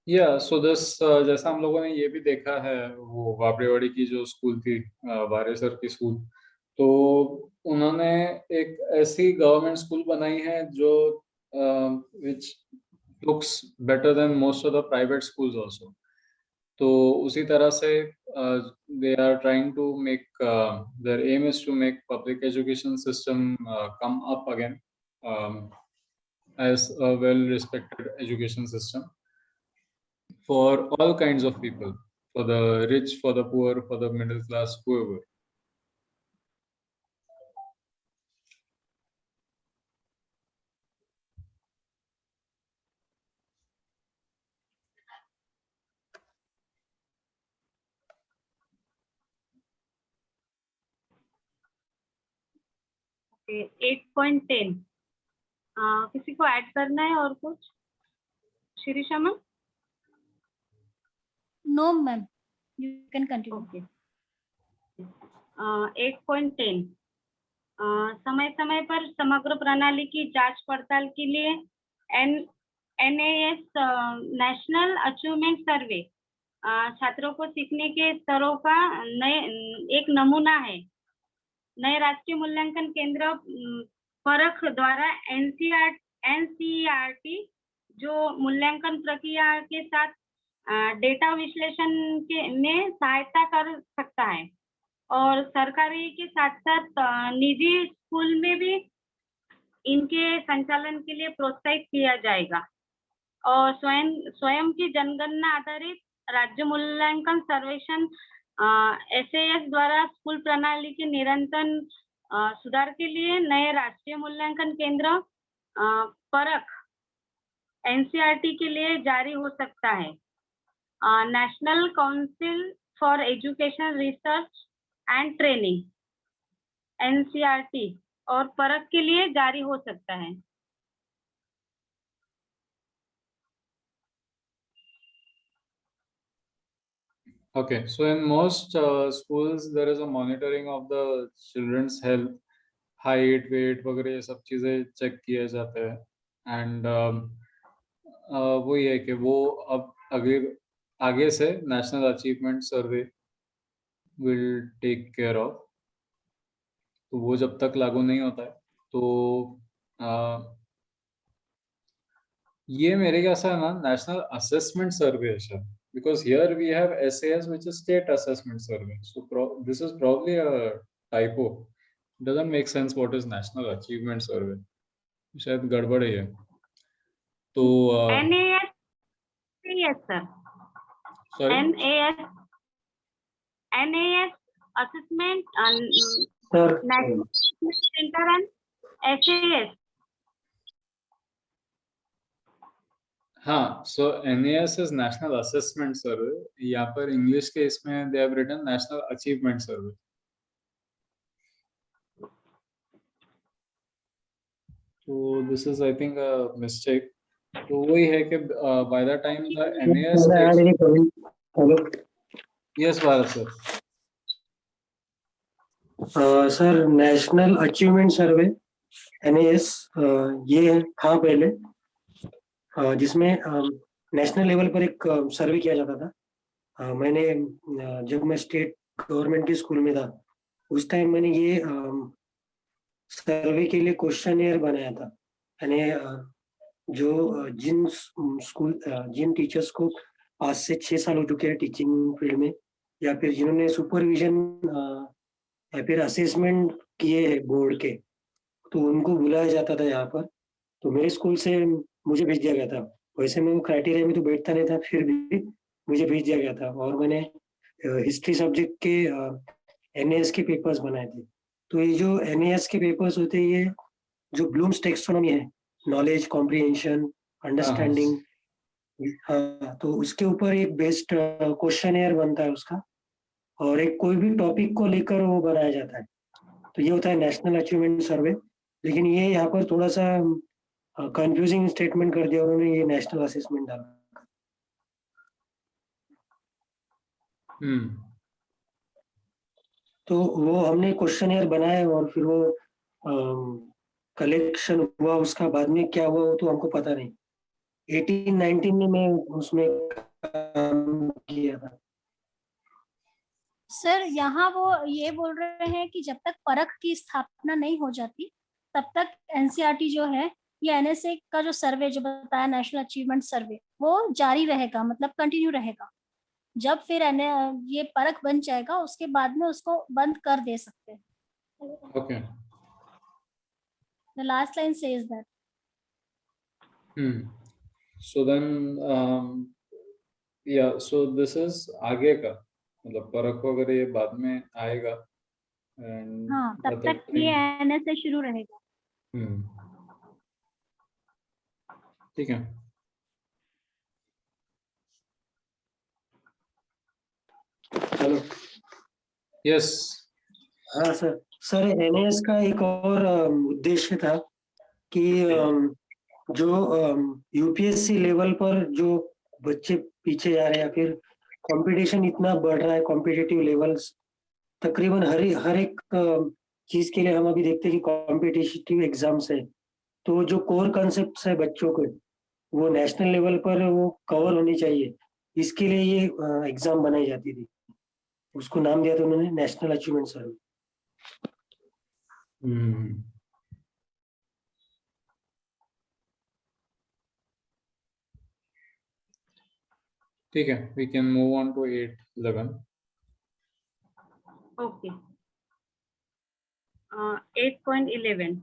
या सो दिस, जैसा हम लोगों ने ये भी देखा है, वो वापड़ेवाड़ी की जो स्कूल थी, वारेसर की स्कूल, तो उन्होंने एक ऐसी गवर्नमेंट स्कूल बनाई है जो which looks better than most of the private schools also. तो उसी तरह से they are trying to make, their aim is to make public education system come up again as a well respected education system for all kinds of people, for the rich, for the poor, for the middle class, whoever. Okay, 8.10 किसी को add करना है और कुछ? Shirisha ma'am? No, ma'am. You can continue. Okay. 8.10 समय समय पर समग्र प्रणाली की जांच पड़ताल के लिए NAS नेशनल अचीवमेंट सर्वे छात्रों को सीखने के स्तरों का एक नमूना है। नए राष्ट्रीय मूल्यांकन केंद्र परख द्वारा NCERT जो मूल्यांकन प्रक्रिया के साथ डेटा विश्लेषण में सहायता कर सकता है और सरकारी के साथ साथ निजी स्कूल में भी इनके संचालन के लिए प्रोत्साहित किया जाएगा और स्वयं की जनगणना आधारित राज्य मूल्यांकन सर्वेक्षण SAS द्वारा स्कूल प्रणाली के निरंतर सुधार के लिए नए राष्ट्रीय मूल्यांकन केंद्र परख NCERT के लिए जारी हो सकता है। National council for education research and training NCERT और परख के लिए जारी हो सकता है। Okay, so in most schools there is a monitoring of the children's health, height, weight वगैरह ये सब चीजें चेक किए जाते हैं एंड वो ये है कि वो अब आगे से national achievement survey will take care of. तो वो जब तक लागू नहीं होता है तो ये मेरे ख्याल से ना नेशनल असेसमेंट सर्वे है शायद, because here we have SAS which is state assessment survey, so this is probably a typo, doesn't make sense what is national achievement survey, शायद गड़बड़ है। तो NAS yes sir, Sorry. NAS assessment and Sir, National Center and SAS. हाँ, so NAS is National Assessment Survey. यहाँ पर English के इसमें they have written National Achievement Survey. So this is I think a mistake. तो वही है कि by the time the NAS can I add takes, any comment? Hello. yes Bharat sir. Sir national achievement survey NAS ये था पहले जिसमें national level पर एक सर्वे किया जाता था। मैंने जब मैं स्टेट गवर्नमेंट के स्कूल में था उस टाइम मैंने ये सर्वे के लिए क्वेश्चनियर बनाया था। यानी जो जिन टीचर्स को 5 से 6 साल हो चुके हैं टीचिंग फील्ड में या फिर जिन्होंने सुपरविजन या फिर असेसमेंट किए हैं बोर्ड के, तो उनको बुलाया जाता था यहाँ पर। तो मेरे स्कूल से मुझे भेज दिया गया था। वैसे मैं वो क्राइटेरिया में तो बैठता नहीं था, फिर भी मुझे भेज दिया गया था और मैंने हिस्ट्री सब्जेक्ट के NAS के पेपर्स बनाए थे। तो ये जो NAS के पेपर्स होते हैं, ये जो ब्लूम्स टेक्सोनॉमी है, नॉलेज कॉम्प्रिहेंशन अंडरस्टैंडिंग, हाँ, तो उसके ऊपर एक बेस्ड क्वेश्चनियर बनता है उसका, और एक कोई भी टॉपिक को लेकर वो बनाया जाता है। तो ये होता है नेशनल अचीवमेंट सर्वे। लेकिन ये यहाँ पर थोड़ा सा कंफ्यूजिंग स्टेटमेंट कर दिया उन्होंने, ये नेशनल असेसमेंट डाला। तो वो हमने क्वेश्चनियर बनाए और फिर वो कलेक्शन हुआ, उसका बाद में क्या हुआ वो तो हमको पता नहीं। 18-19 में मैं उसमें काम किया था। सर यहाँ वो ये बोल रहे हैं कि जब तक परख की स्थापना नहीं हो जाती तब तक NCERT जो है ये NSA का जो सर्वे जो बताया नेशनल अचीवमेंट सर्वे वो जारी रहेगा, मतलब कंटिन्यू रहेगा। जब फिर ये परख बन जाएगा उसके बाद में उसको बंद कर दे सकते हैं। Okay. The last line says that. So then yeah, so this is आगे का, मतलब परख वगैरह ये बाद में आएगा। हाँ, तब तक ये NSA शुरू रहेगा। ठीक है। हेलो। यस। हाँ सर NAS का एक और उद्देश्य था कि जो UPSC लेवल पर जो बच्चे पीछे जा रहे हैं या फिर कंपटीशन इतना बढ़ रहा है, कॉम्पिटिटिव लेवल्स तकरीबन हर एक चीज के लिए हम अभी देखते हैं कि कॉम्पिटिटिव एग्जाम्स है, तो जो कोर कॉन्सेप्ट्स है बच्चों के वो नेशनल लेवल पर वो कवर होनी चाहिए। इसके लिए ये एग्जाम बनाई जाती थी, उसको नाम दिया था उन्होंने नेशनल अचीवमेंट सर्वे। ठीक है, we can move on to 8-11. Okay. 8.11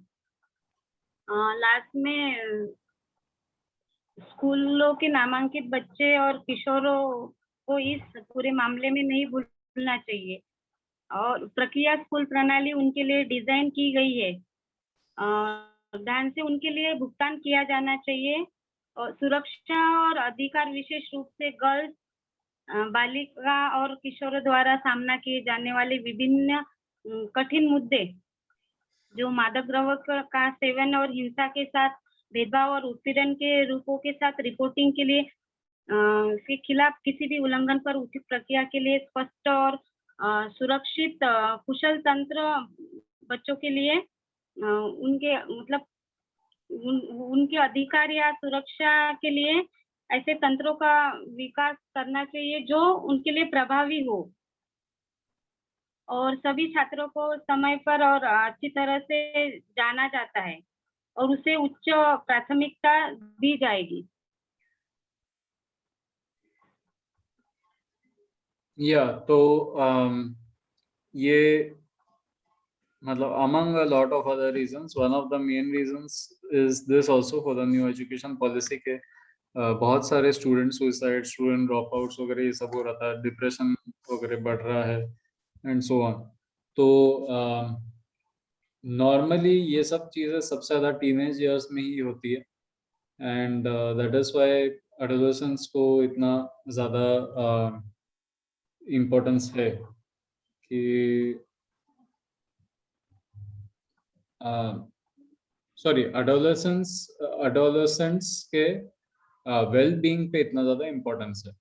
last में स्कूलों के नामांकित बच्चे और किशोरों को इस पूरे मामले में नहीं भूलना चाहिए और प्रक्रिया स्कूल प्रणाली उनके लिए डिजाइन की गई है। ध्यान से उनके लिए भुगतान किया जाना चाहिए और सुरक्षा और अधिकार विशेष रूप से गर्ल्स, बालिका और किशोरों द्वारा सामना किए जाने वाले विभिन्न कठिन मुद्दे जो मादक द्रव्य का सेवन और हिंसा के साथ भेदभाव और उत्पीड़न के रूपों के साथ रिपोर्टिंग के लिए के खिलाफ किसी भी उल्लंघन पर उचित प्रक्रिया के लिए स्पष्ट और सुरक्षित कुशल तंत्र बच्चों के लिए उनके मतलब उनके अधिकार या सुरक्षा के लिए ऐसे तंत्रों का विकास करना चाहिए जो उनके लिए प्रभावी हो और सभी छात्रों को समय पर और अच्छी तरह से जाना जाता है और उसे उच्च प्राथमिकता दी जाएगी। तो ये मतलब among a lot of other reasons, one of the main reasons is this also for the new education policy के बहुत सारे student suicide, student drop outs वगैरह ये सब हो रहा था, डिप्रेशन वगैरह बढ़ रहा है एंड सो ऑन। तो नॉर्मली ये सब चीज़ें सबसे ज़्यादा टीनेज ईयर्स में ही होती है and that is why adolescence को इतना ज़्यादा इम्पोर्टेंस है कि सॉरी एडोलेसेंस के वेल बीइंग पे इतना ज़्यादा इम्पोर्टेंस है।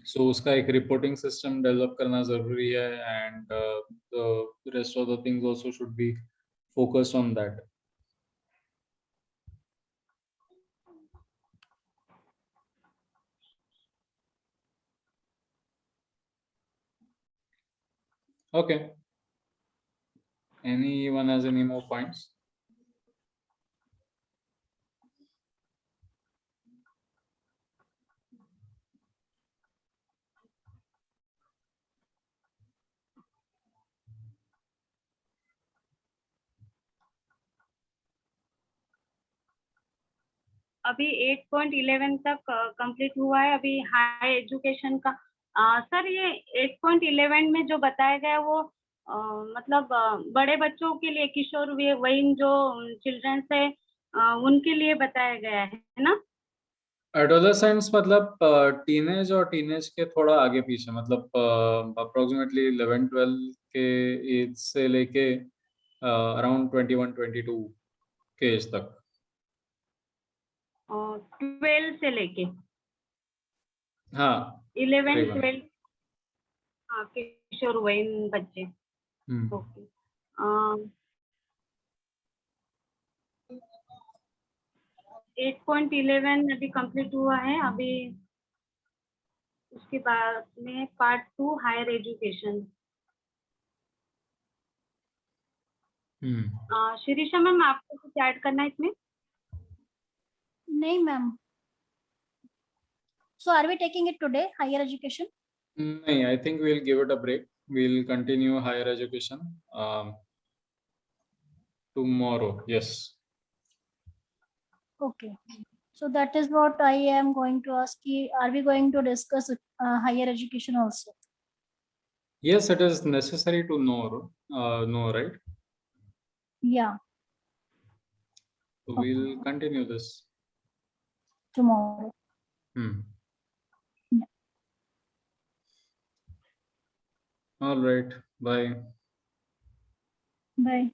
सो उसका एक रिपोर्टिंग सिस्टम डेवलप करना ज़रूरी है and the rest of the things also should be focused on that. Okay. Anyone has any more points? अभी 8.11 तक कंप्लीट हुआ है अभी हाई एजुकेशन का। सर ये 8.11 में जो बताया गया है वो मतलब बड़े बच्चों के लिए किशोर वयीन जो चिल्ड्रंस है उनके लिए बताया गया है ना? एडोलेसेंस मतलब टीनेज और टीनेज के थोड़ा आगे पीछे, मतलब अप्रोक्सीमेटली 11-12 के एज से लेके अराउंड 21-22 के एज तक। 12 से लेके हाँ 11, तकरीबन। 12 हाँ किशोर वयीन बच्चे। हम्म। ओके। 8.11 अभी कंप्लीट हुआ है अभी उसके बाद में part 2 higher education. Shirisha ma'am आपको कुछ ऐड करना है इसमें? नहीं ma'am. So are we taking it today, higher education? नहीं, I think we'll give it a break. We'll continue higher education tomorrow. Yes. Okay. So that is what I am going to ask you. Are we going to discuss higher education also? Yes, it is necessary to know, right? Yeah, So Okay. we'll continue this. tomorrow. Hmm. Yeah. All right. Bye. Bye.